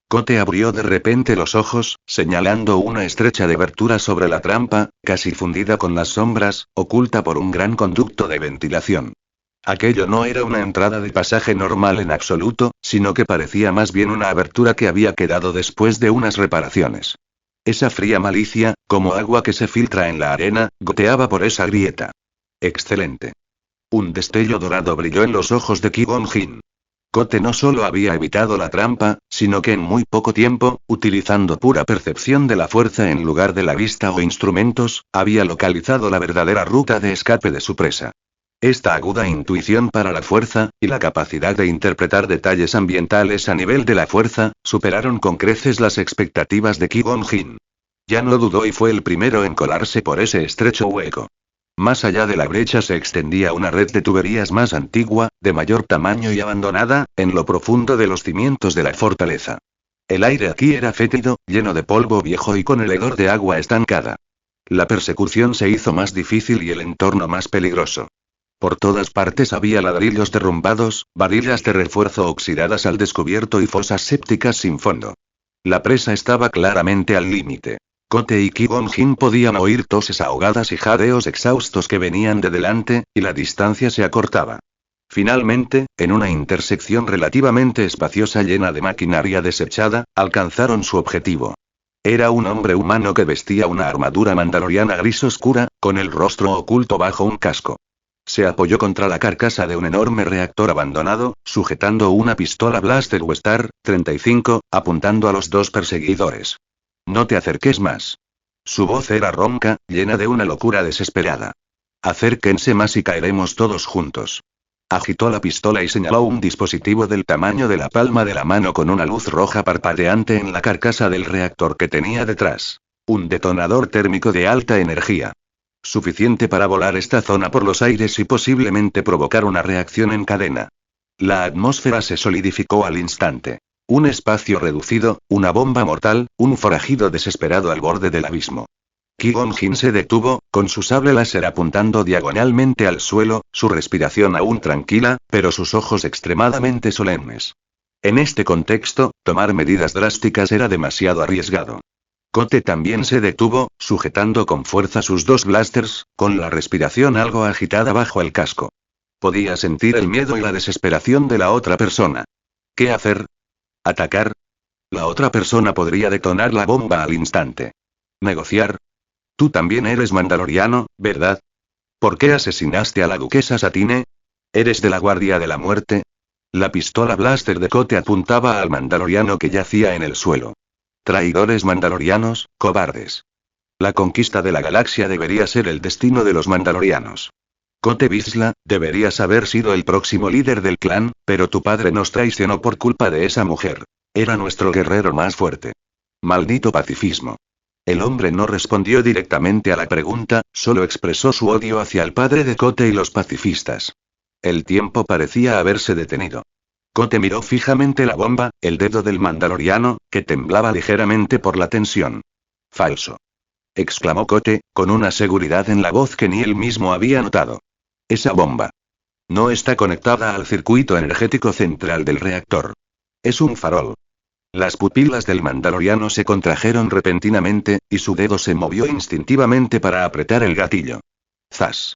Kote abrió de repente los ojos, señalando una estrecha abertura sobre la trampa, casi fundida con las sombras, oculta por un gran conducto de ventilación. Aquello no era una entrada de pasaje normal en absoluto, sino que parecía más bien una abertura que había quedado después de unas reparaciones. Esa fría malicia, como agua que se filtra en la arena, goteaba por esa grieta. Excelente. Un destello dorado brilló en los ojos de Ki-Gon-Jin. Kote no solo había evitado la trampa, sino que en muy poco tiempo, utilizando pura percepción de la fuerza en lugar de la vista o instrumentos, había localizado la verdadera ruta de escape de su presa. Esta aguda intuición para la fuerza, y la capacidad de interpretar detalles ambientales a nivel de la fuerza, superaron con creces las expectativas de Ki-Gon-Jin. Ya no dudó y fue el primero en colarse por ese estrecho hueco. Más allá de la brecha se extendía una red de tuberías más antigua, de mayor tamaño y abandonada, en lo profundo de los cimientos de la fortaleza. El aire aquí era fétido, lleno de polvo viejo y con el hedor de agua estancada. La persecución se hizo más difícil y el entorno más peligroso. Por todas partes había ladrillos derrumbados, varillas de refuerzo oxidadas al descubierto y fosas sépticas sin fondo. La presa estaba claramente al límite. Kote y Ki-Gon-Jin podían oír toses ahogadas y jadeos exhaustos que venían de delante, y la distancia se acortaba. Finalmente, en una intersección relativamente espaciosa llena de maquinaria desechada, alcanzaron su objetivo. Era un hombre humano que vestía una armadura mandaloriana gris oscura, con el rostro oculto bajo un casco. Se apoyó contra la carcasa de un enorme reactor abandonado, sujetando una pistola Blaster Westar 35, apuntando a los dos perseguidores. No te acerques más. Su voz era ronca, llena de una locura desesperada. Acérquense más y caeremos todos juntos. Agitó la pistola y señaló un dispositivo del tamaño de la palma de la mano con una luz roja parpadeante en la carcasa del reactor que tenía detrás. Un detonador térmico de alta energía. Suficiente para volar esta zona por los aires y posiblemente provocar una reacción en cadena. La atmósfera se solidificó al instante. Un espacio reducido, una bomba mortal, un forajido desesperado al borde del abismo. Ki-Gon-Jin se detuvo, con su sable láser apuntando diagonalmente al suelo, su respiración aún tranquila, pero sus ojos extremadamente solemnes. En este contexto, tomar medidas drásticas era demasiado arriesgado. Kote también se detuvo, sujetando con fuerza sus dos blasters, con la respiración algo agitada bajo el casco. Podía sentir el miedo y la desesperación de la otra persona. ¿Qué hacer? ¿Atacar? La otra persona podría detonar la bomba al instante. ¿Negociar? Tú también eres mandaloriano, ¿verdad? ¿Por qué asesinaste a la duquesa Satine? ¿Eres de la Guardia de la Muerte? La pistola Blaster de Kote apuntaba al mandaloriano que yacía en el suelo. Traidores mandalorianos, cobardes. La conquista de la galaxia debería ser el destino de los mandalorianos. Kote Vizsla, deberías haber sido el próximo líder del clan, pero tu padre nos traicionó por culpa de esa mujer. Era nuestro guerrero más fuerte. Maldito pacifismo. El hombre no respondió directamente a la pregunta, solo expresó su odio hacia el padre de Kote y los pacifistas. El tiempo parecía haberse detenido. Kote miró fijamente la bomba, el dedo del mandaloriano, que temblaba ligeramente por la tensión. Falso. Exclamó Kote, con una seguridad en la voz que ni él mismo había notado. Esa bomba no está conectada al circuito energético central del reactor. Es un farol. Las pupilas del mandaloriano se contrajeron repentinamente, y su dedo se movió instintivamente para apretar el gatillo. Zas.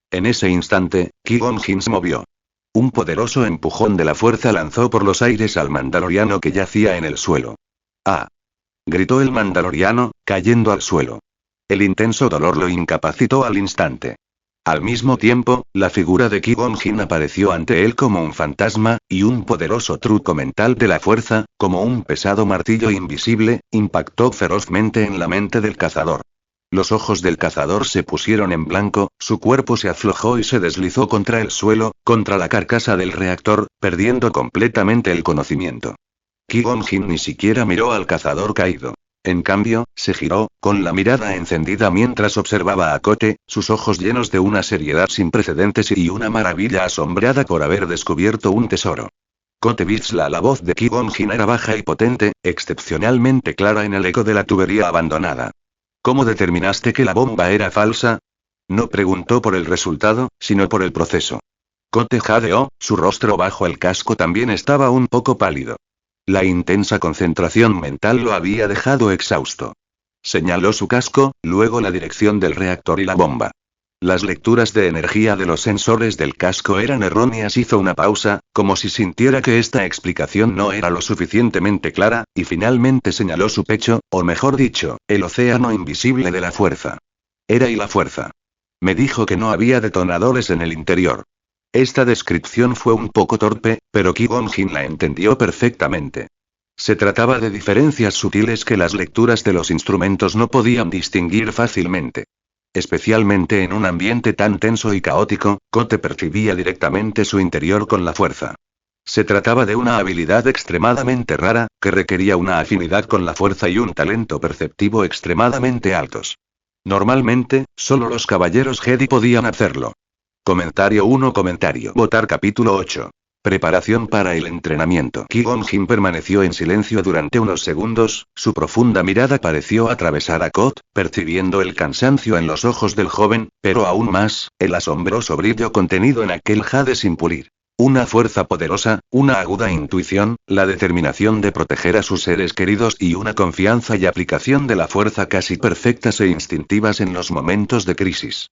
En ese instante, Qui-Gon Jinn se movió. Un poderoso empujón de la fuerza lanzó por los aires al mandaloriano que yacía en el suelo. ¡Ah! Gritó el mandaloriano, cayendo al suelo. El intenso dolor lo incapacitó al instante. Al mismo tiempo, la figura de Qui-Gon Jinn apareció ante él como un fantasma, y un poderoso truco mental de la fuerza, como un pesado martillo invisible, impactó ferozmente en la mente del cazador. Los ojos del cazador se pusieron en blanco, su cuerpo se aflojó y se deslizó contra el suelo, contra la carcasa del reactor, perdiendo completamente el conocimiento. Qui-Gon Jinn ni siquiera miró al cazador caído. En cambio, se giró, con la mirada encendida mientras observaba a Cote, sus ojos llenos de una seriedad sin precedentes y una maravilla asombrada por haber descubierto un tesoro. Cote Vizsla. La voz de Qui-Gon Jinn era baja y potente, excepcionalmente clara en el eco de la tubería abandonada. ¿Cómo determinaste que la bomba era falsa? No preguntó por el resultado, sino por el proceso. Cote jadeó, su rostro bajo el casco también estaba un poco pálido. La intensa concentración mental lo había dejado exhausto. Señaló su casco, luego la dirección del reactor y la bomba. Las lecturas de energía de los sensores del casco eran erróneas. Hizo una pausa, como si sintiera que esta explicación no era lo suficientemente clara, y finalmente señaló su pecho, o mejor dicho, el océano invisible de la fuerza. Era y la fuerza. Me dijo que no había detonadores en el interior. Esta descripción fue un poco torpe, pero Qui-Gon Jinn la entendió perfectamente. Se trataba de diferencias sutiles que las lecturas de los instrumentos no podían distinguir fácilmente. Especialmente en un ambiente tan tenso y caótico, Cote percibía directamente su interior con la fuerza. Se trataba de una habilidad extremadamente rara, que requería una afinidad con la fuerza y un talento perceptivo extremadamente altos. Normalmente, solo los caballeros Jedi podían hacerlo. Comentario 1. Votar capítulo 8. Preparación para el entrenamiento. Qui-Gon Jinn permaneció en silencio durante unos segundos, su profunda mirada pareció atravesar a Cot, percibiendo el cansancio en los ojos del joven, pero aún más, el asombroso brillo contenido en aquel jade sin pulir. Una fuerza poderosa, una aguda intuición, la determinación de proteger a sus seres queridos y una confianza y aplicación de la fuerza casi perfectas e instintivas en los momentos de crisis.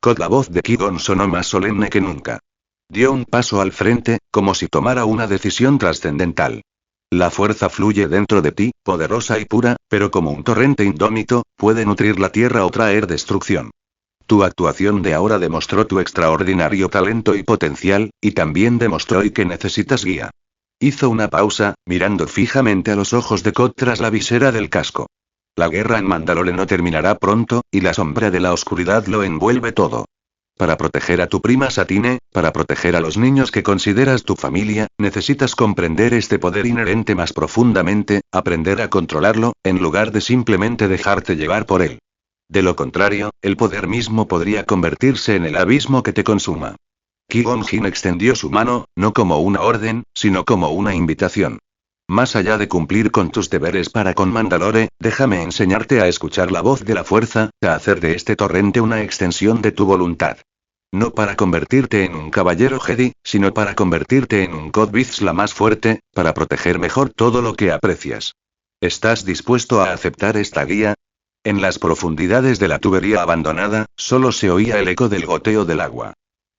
Cot. La voz de Qui-Gon sonó más solemne que nunca. Dio un paso al frente, como si tomara una decisión trascendental. La fuerza fluye dentro de ti, poderosa y pura, pero como un torrente indómito, puede nutrir la tierra o traer destrucción. Tu actuación de ahora demostró tu extraordinario talento y potencial, y también demostró hoy que necesitas guía. Hizo una pausa, mirando fijamente a los ojos de Cot tras la visera del casco. La guerra en Mandalore no terminará pronto, y la sombra de la oscuridad lo envuelve todo. Para proteger a tu prima Satine, para proteger a los niños que consideras tu familia, necesitas comprender este poder inherente más profundamente, aprender a controlarlo, en lugar de simplemente dejarte llevar por él. De lo contrario, el poder mismo podría convertirse en el abismo que te consuma. Qui-Gon Jinn extendió su mano, no como una orden, sino como una invitación. Más allá de cumplir con tus deberes para con Mandalore, déjame enseñarte a escuchar la voz de la fuerza, a hacer de este torrente una extensión de tu voluntad. No para convertirte en un caballero Jedi, sino para convertirte en un Cod Vizsla más fuerte, para proteger mejor todo lo que aprecias. ¿Estás dispuesto a aceptar esta guía? En las profundidades de la tubería abandonada, solo se oía el eco del goteo del agua.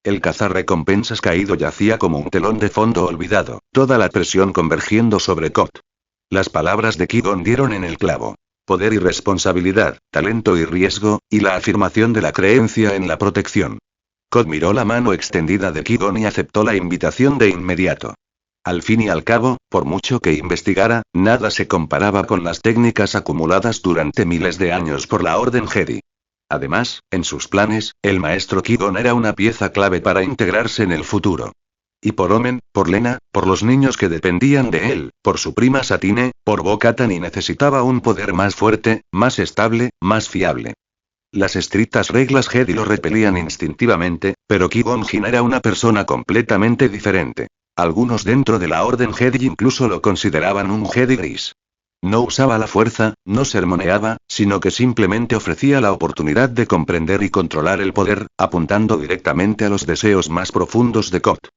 El cazarrecompensas caído yacía como un telón de fondo olvidado, toda la presión convergiendo sobre Cot. Las palabras de Qui-Gon dieron en el clavo. Poder y responsabilidad, talento y riesgo, y la afirmación de la creencia en la protección. Cot miró la mano extendida de Qui-Gon y aceptó la invitación de inmediato. Al fin y al cabo, por mucho que investigara, nada se comparaba con las técnicas acumuladas durante miles de años por la Orden Jedi. Además, en sus planes, el maestro Qui-Gon era una pieza clave para integrarse en el futuro. Y por Omen, por Lena, por los niños que dependían de él, por su prima Satine, por Bo-Katan, y necesitaba un poder más fuerte, más estable, más fiable. Las estrictas reglas Jedi lo repelían instintivamente, pero Qui-Gon Jinn era una persona completamente diferente. Algunos dentro de la Orden Jedi incluso lo consideraban un Jedi gris. No usaba la fuerza, no sermoneaba, sino que simplemente ofrecía la oportunidad de comprender y controlar el poder, apuntando directamente a los deseos más profundos de Cot.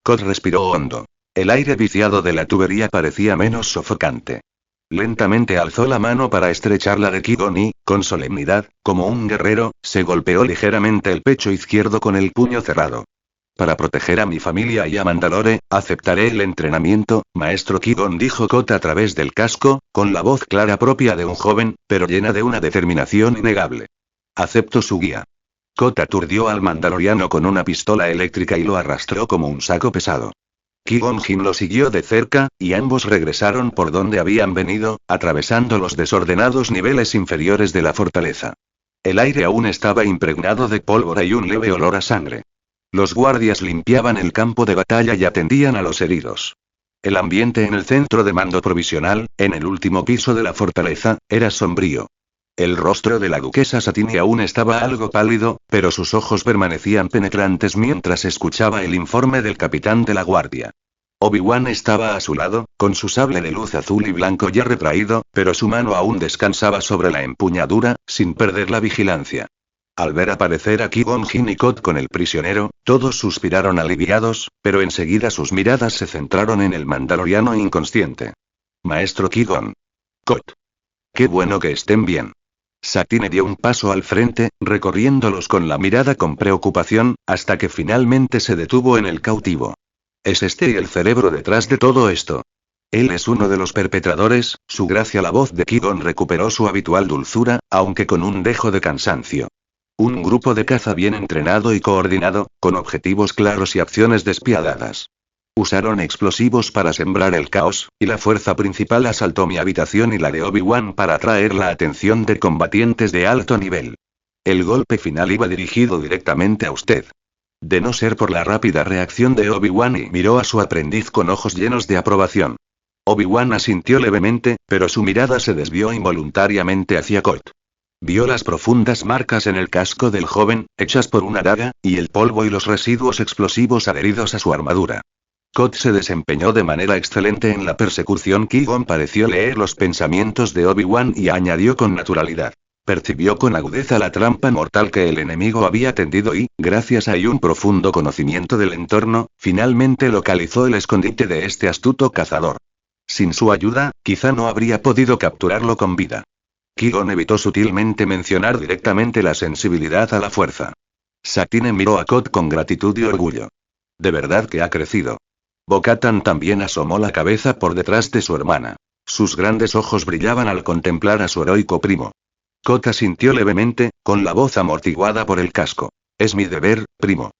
Cot respiró hondo. El aire viciado de la tubería parecía menos sofocante. Lentamente alzó la mano para estrechar la de Ki-gon y, con solemnidad, como un guerrero, se golpeó ligeramente el pecho izquierdo con el puño cerrado. Para proteger a mi familia y a Mandalore, aceptaré el entrenamiento, maestro Ki-gon, dijo Kot a través del casco, con la voz clara propia de un joven, pero llena de una determinación innegable. Acepto su guía. Kot aturdió al mandaloriano con una pistola eléctrica y lo arrastró como un saco pesado. Qui-Gon Jinn lo siguió de cerca, y ambos regresaron por donde habían venido, atravesando los desordenados niveles inferiores de la fortaleza. El aire aún estaba impregnado de pólvora y un leve olor a sangre. Los guardias limpiaban el campo de batalla y atendían a los heridos. El ambiente en el centro de mando provisional, en el último piso de la fortaleza, era sombrío. El rostro de la duquesa Satine aún estaba algo pálido, pero sus ojos permanecían penetrantes mientras escuchaba el informe del capitán de la guardia. Obi-Wan estaba a su lado, con su sable de luz azul y blanco ya retraído, pero su mano aún descansaba sobre la empuñadura, sin perder la vigilancia. Al ver aparecer a Qui-Gon Jinn y Kot con el prisionero, todos suspiraron aliviados, pero enseguida sus miradas se centraron en el mandaloriano inconsciente. Maestro Qui-Gon. Kot. Qué bueno que estén bien. Satine dio un paso al frente, recorriéndolos con la mirada con preocupación, hasta que finalmente se detuvo en el cautivo. ¿Es este el cerebro detrás de todo esto? Él es uno de los perpetradores, su gracia. La voz de Qui-Gon recuperó su habitual dulzura, aunque con un dejo de cansancio. Un grupo de caza bien entrenado y coordinado, con objetivos claros y acciones despiadadas. Usaron explosivos para sembrar el caos, y la fuerza principal asaltó mi habitación y la de Obi-Wan para atraer la atención de combatientes de alto nivel. El golpe final iba dirigido directamente a usted. De no ser por la rápida reacción de Obi-Wan, y miró a su aprendiz con ojos llenos de aprobación. Obi-Wan asintió levemente, pero su mirada se desvió involuntariamente hacia Kot. Vio las profundas marcas en el casco del joven, hechas por una daga, y el polvo y los residuos explosivos adheridos a su armadura. Kot se desempeñó de manera excelente en la persecución. Qui-Gon pareció leer los pensamientos de Obi-Wan y añadió con naturalidad. Percibió con agudeza la trampa mortal que el enemigo había tendido y, gracias a un profundo conocimiento del entorno, finalmente localizó el escondite de este astuto cazador. Sin su ayuda, quizá no habría podido capturarlo con vida. Qui-Gon evitó sutilmente mencionar directamente la sensibilidad a la fuerza. Satine miró a Kot con gratitud y orgullo. De verdad que ha crecido. Bo-Katan también asomó la cabeza por detrás de su hermana. Sus grandes ojos brillaban al contemplar a su heroico primo. Kot asintió levemente, con la voz amortiguada por el casco. Es mi deber, primo.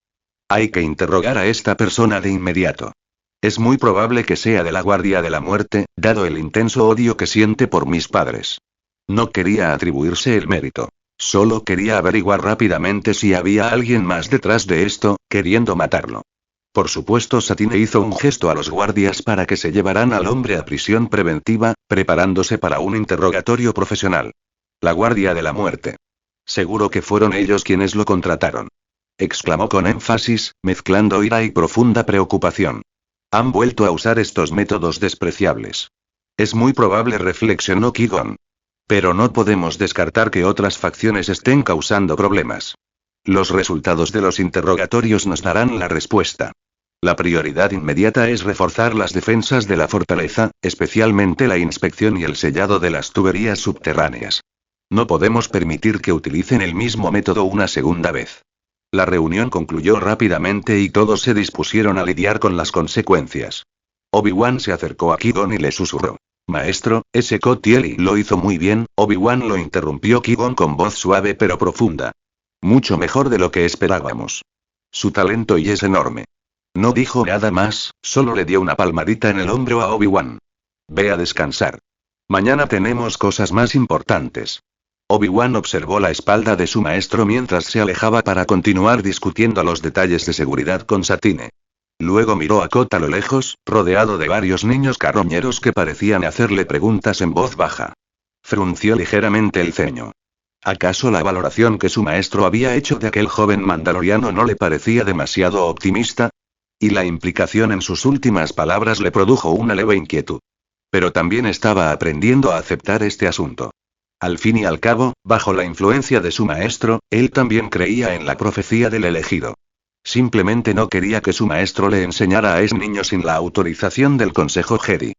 Hay que interrogar a esta persona de inmediato. Es muy probable que sea de la Guardia de la Muerte, dado el intenso odio que siente por mis padres. No quería atribuirse el mérito. Solo quería averiguar rápidamente si había alguien más detrás de esto, queriendo matarlo. Por supuesto, Satine hizo un gesto a los guardias para que se llevaran al hombre a prisión preventiva, preparándose para un interrogatorio profesional. La Guardia de la Muerte. Seguro que fueron ellos quienes lo contrataron. Exclamó con énfasis, mezclando ira y profunda preocupación. Han vuelto a usar estos métodos despreciables. Es muy probable, reflexionó Qui-Gon. Pero no podemos descartar que otras facciones estén causando problemas. Los resultados de los interrogatorios nos darán la respuesta. La prioridad inmediata es reforzar las defensas de la fortaleza, especialmente la inspección y el sellado de las tuberías subterráneas. No podemos permitir que utilicen el mismo método una segunda vez. La reunión concluyó rápidamente y todos se dispusieron a lidiar con las consecuencias. Obi-Wan se acercó a Qui-Gon y le susurró. Maestro, ese Kotieli lo hizo muy bien. Obi-Wan lo interrumpió Qui-Gon con voz suave pero profunda. Mucho mejor de lo que esperábamos. Su talento y es enorme. No dijo nada más, solo le dio una palmadita en el hombro a Obi-Wan. Ve a descansar. Mañana tenemos cosas más importantes. Obi-Wan observó la espalda de su maestro mientras se alejaba para continuar discutiendo los detalles de seguridad con Satine. Luego miró a Kot a lo lejos, rodeado de varios niños carroñeros que parecían hacerle preguntas en voz baja. Frunció ligeramente el ceño. ¿Acaso la valoración que su maestro había hecho de aquel joven mandaloriano no le parecía demasiado optimista? Y la implicación en sus últimas palabras le produjo una leve inquietud. Pero también estaba aprendiendo a aceptar este asunto. Al fin y al cabo, bajo la influencia de su maestro, él también creía en la profecía del elegido. Simplemente no quería que su maestro le enseñara a ese niño sin la autorización del Consejo Jedi.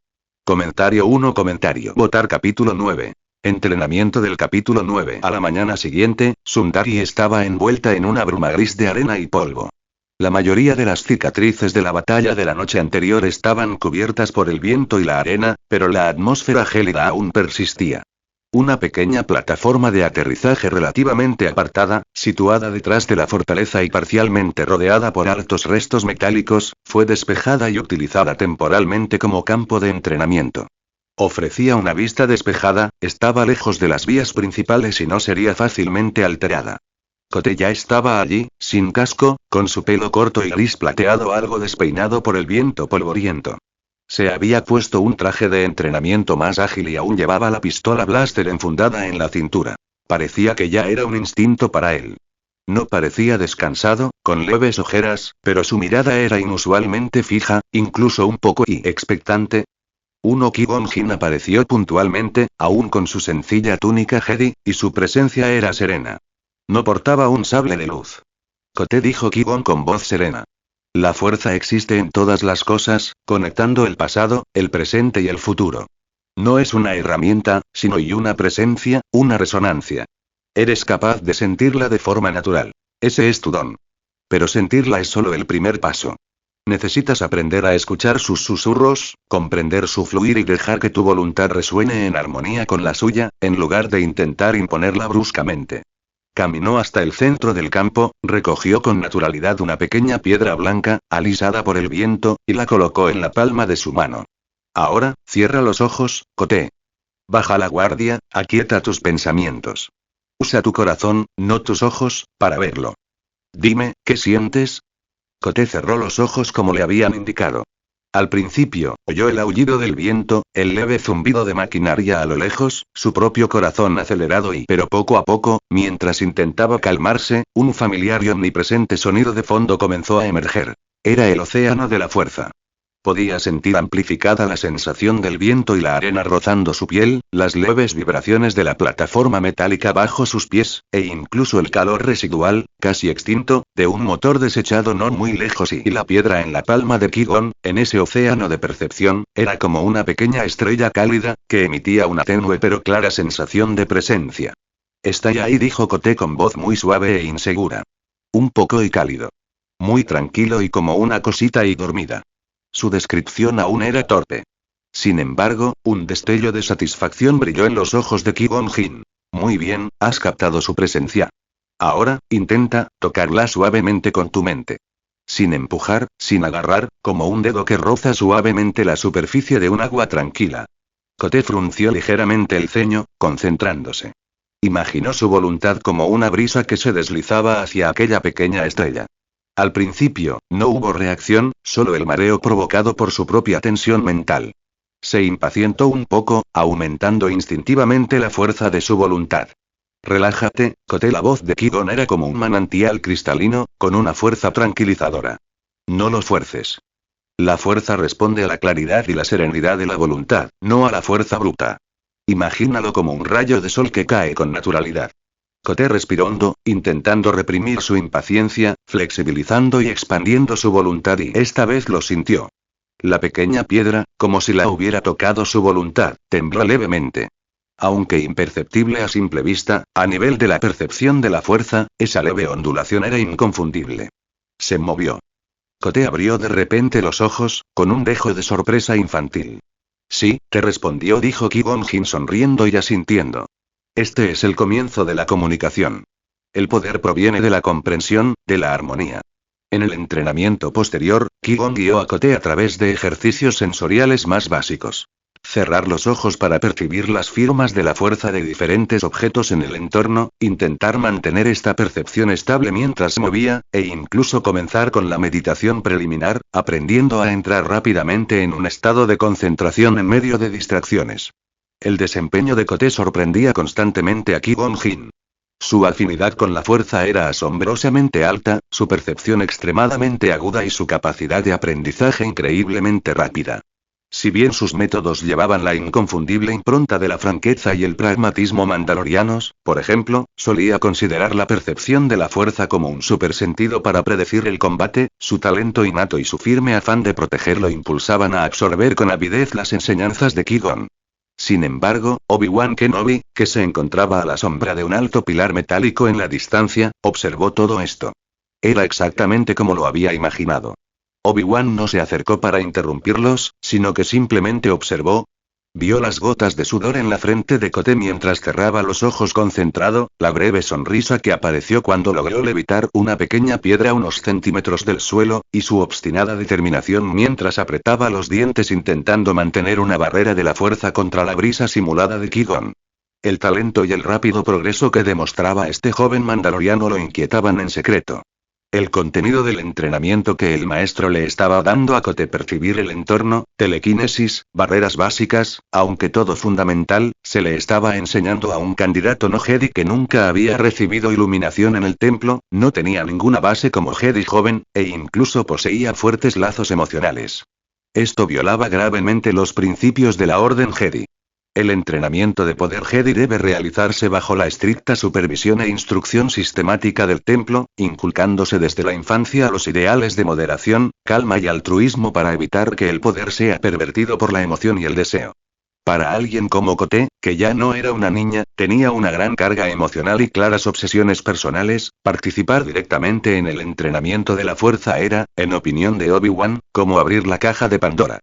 Comentario 1. Comentario. Votar capítulo 9. Entrenamiento del capítulo 9. A la mañana siguiente, Sundari estaba envuelta en una bruma gris de arena y polvo. La mayoría de las cicatrices de la batalla de la noche anterior estaban cubiertas por el viento y la arena, pero la atmósfera gélida aún persistía. Una pequeña plataforma de aterrizaje relativamente apartada, situada detrás de la fortaleza y parcialmente rodeada por altos restos metálicos, fue despejada y utilizada temporalmente como campo de entrenamiento. Ofrecía una vista despejada, estaba lejos de las vías principales y no sería fácilmente alterada. Kote ya estaba allí, sin casco, con su pelo corto y gris plateado algo despeinado por el viento polvoriento. Se había puesto un traje de entrenamiento más ágil y aún llevaba la pistola blaster enfundada en la cintura. Parecía que ya era un instinto para él. No parecía descansado, con leves ojeras, pero su mirada era inusualmente fija, incluso un poco expectante. Qui-Gon Jinn apareció puntualmente, aún con su sencilla túnica Jedi, y su presencia era serena. No portaba un sable de luz. Kote, dijo Qui-Gon con voz serena. La fuerza existe en todas las cosas, conectando el pasado, el presente y el futuro. No es una herramienta, sino una presencia, una resonancia. Eres capaz de sentirla de forma natural. Ese es tu don. Pero sentirla es solo el primer paso. Necesitas aprender a escuchar sus susurros, comprender su fluir y dejar que tu voluntad resuene en armonía con la suya, en lugar de intentar imponerla bruscamente. Caminó hasta el centro del campo, recogió con naturalidad una pequeña piedra blanca, alisada por el viento, y la colocó en la palma de su mano. Ahora, cierra los ojos, Kote. Baja la guardia, aquieta tus pensamientos. Usa tu corazón, no tus ojos, para verlo. Dime, ¿qué sientes? Kote cerró los ojos como le habían indicado. Al principio, oyó el aullido del viento, el leve zumbido de maquinaria a lo lejos, su propio corazón acelerado pero poco a poco, mientras intentaba calmarse, un familiar y omnipresente sonido de fondo comenzó a emerger. Era el océano de la fuerza. Podía sentir amplificada la sensación del viento y la arena rozando su piel, las leves vibraciones de la plataforma metálica bajo sus pies, e incluso el calor residual, casi extinto, de un motor desechado no muy lejos y la piedra en la palma de Qui-Gon, en ese océano de percepción, era como una pequeña estrella cálida, que emitía una tenue pero clara sensación de presencia. Está ahí, dijo Kote con voz muy suave e insegura. Un poco y cálido. Muy tranquilo y como una cosita y dormida. Su descripción aún era torpe. Sin embargo, un destello de satisfacción brilló en los ojos de Qui-Gon Jinn. Muy bien, has captado su presencia. Ahora, intenta tocarla suavemente con tu mente. Sin empujar, sin agarrar, como un dedo que roza suavemente la superficie de un agua tranquila. Kote frunció ligeramente el ceño, concentrándose. Imaginó su voluntad como una brisa que se deslizaba hacia aquella pequeña estrella. Al principio, no hubo reacción, solo el mareo provocado por su propia tensión mental. Se impacientó un poco, aumentando instintivamente la fuerza de su voluntad. Relájate, Kote. La voz de Qui-Gon era como un manantial cristalino, con una fuerza tranquilizadora. No lo fuerces. La fuerza responde a la claridad y la serenidad de la voluntad, no a la fuerza bruta. Imagínalo como un rayo de sol que cae con naturalidad. Kote respiró hondo, intentando reprimir su impaciencia, flexibilizando y expandiendo su voluntad y esta vez lo sintió. La pequeña piedra, como si la hubiera tocado su voluntad, tembló levemente. Aunque imperceptible a simple vista, a nivel de la percepción de la fuerza, esa leve ondulación era inconfundible. Se movió. Kote abrió de repente los ojos, con un dejo de sorpresa infantil. Sí, te respondió, dijo Qui-Gon Jinn sonriendo y asintiendo. Este es el comienzo de la comunicación. El poder proviene de la comprensión, de la armonía. En el entrenamiento posterior, Qui-Gon guió a Kote a través de ejercicios sensoriales más básicos. Cerrar los ojos para percibir las firmas de la fuerza de diferentes objetos en el entorno, intentar mantener esta percepción estable mientras se movía, e incluso comenzar con la meditación preliminar, aprendiendo a entrar rápidamente en un estado de concentración en medio de distracciones. El desempeño de Kote sorprendía constantemente a Qui-Gon Jinn. Su afinidad con la fuerza era asombrosamente alta, su percepción extremadamente aguda y su capacidad de aprendizaje increíblemente rápida. Si bien sus métodos llevaban la inconfundible impronta de la franqueza y el pragmatismo mandalorianos, por ejemplo, solía considerar la percepción de la fuerza como un supersentido para predecir el combate, su talento innato y su firme afán de protegerlo impulsaban a absorber con avidez las enseñanzas de Qui-Gon. Sin embargo, Obi-Wan Kenobi, que se encontraba a la sombra de un alto pilar metálico en la distancia, observó todo esto. Era exactamente como lo había imaginado. Obi-Wan no se acercó para interrumpirlos, sino que simplemente observó. Vio las gotas de sudor en la frente de Coté mientras cerraba los ojos concentrado, la breve sonrisa que apareció cuando logró levitar una pequeña piedra a unos centímetros del suelo, y su obstinada determinación mientras apretaba los dientes intentando mantener una barrera de la fuerza contra la brisa simulada de Qui-Gon. El talento y el rápido progreso que demostraba este joven mandaloriano lo inquietaban en secreto. El contenido del entrenamiento que el maestro le estaba dando a Coté, percibir el entorno, telequinesis, barreras básicas, aunque todo fundamental, se le estaba enseñando a un candidato no Jedi que nunca había recibido iluminación en el templo, no tenía ninguna base como Jedi joven, e incluso poseía fuertes lazos emocionales. Esto violaba gravemente los principios de la Orden Jedi. El entrenamiento de poder Jedi debe realizarse bajo la estricta supervisión e instrucción sistemática del templo, inculcándose desde la infancia los ideales de moderación, calma y altruismo para evitar que el poder sea pervertido por la emoción y el deseo. Para alguien como Coté, que ya no era una niña, tenía una gran carga emocional y claras obsesiones personales, participar directamente en el entrenamiento de la fuerza era, en opinión de Obi-Wan, como abrir la caja de Pandora.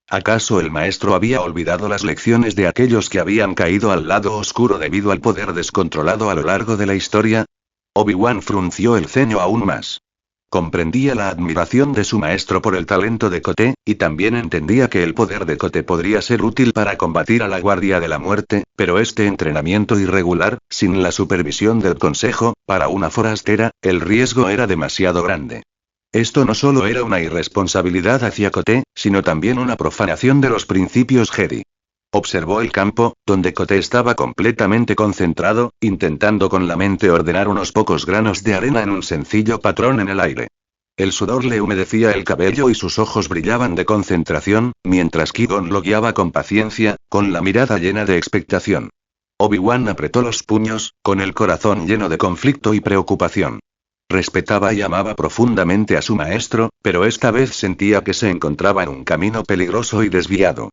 ¿Acaso el maestro había olvidado las lecciones de aquellos que habían caído al lado oscuro debido al poder descontrolado a lo largo de la historia? Obi-Wan frunció el ceño aún más. Comprendía la admiración de su maestro por el talento de Coté, y también entendía que el poder de Coté podría ser útil para combatir a la Guardia de la Muerte, pero este entrenamiento irregular, sin la supervisión del Consejo, para una forastera, el riesgo era demasiado grande. Esto no solo era una irresponsabilidad hacia Coté, sino también una profanación de los principios Jedi. Observó el campo, donde Coté estaba completamente concentrado, intentando con la mente ordenar unos pocos granos de arena en un sencillo patrón en el aire. El sudor le humedecía el cabello y sus ojos brillaban de concentración, mientras Qui-Gon lo guiaba con paciencia, con la mirada llena de expectación. Obi-Wan apretó los puños, con el corazón lleno de conflicto y preocupación. Respetaba y amaba profundamente a su maestro, pero esta vez sentía que se encontraba en un camino peligroso y desviado.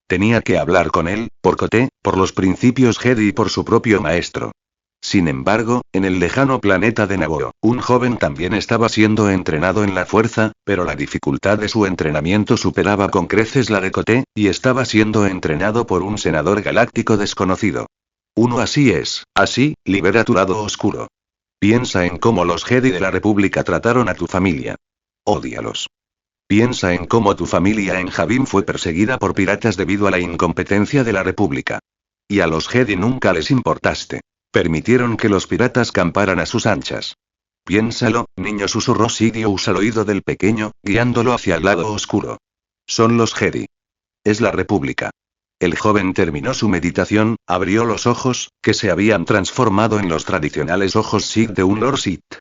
Tenía que hablar con él, por Coté, por los principios Jedi y por su propio maestro. Sin embargo, en el lejano planeta de Naboo, un joven también estaba siendo entrenado en la fuerza, pero la dificultad de su entrenamiento superaba con creces la de Coté, y estaba siendo entrenado por un senador galáctico desconocido. Uno así es, así, libera tu lado oscuro. Piensa en cómo los Jedi de la República trataron a tu familia. Ódialos. Piensa en cómo tu familia en Yavin fue perseguida por piratas debido a la incompetencia de la República. Y a los Jedi nunca les importaste. Permitieron que los piratas camparan a sus anchas. Piénsalo, niño, susurró Sidious al oído del pequeño, guiándolo hacia el lado oscuro. Son los Jedi. Es la República. El joven terminó su meditación, abrió los ojos, que se habían transformado en los tradicionales ojos Sith de un Lord Sith.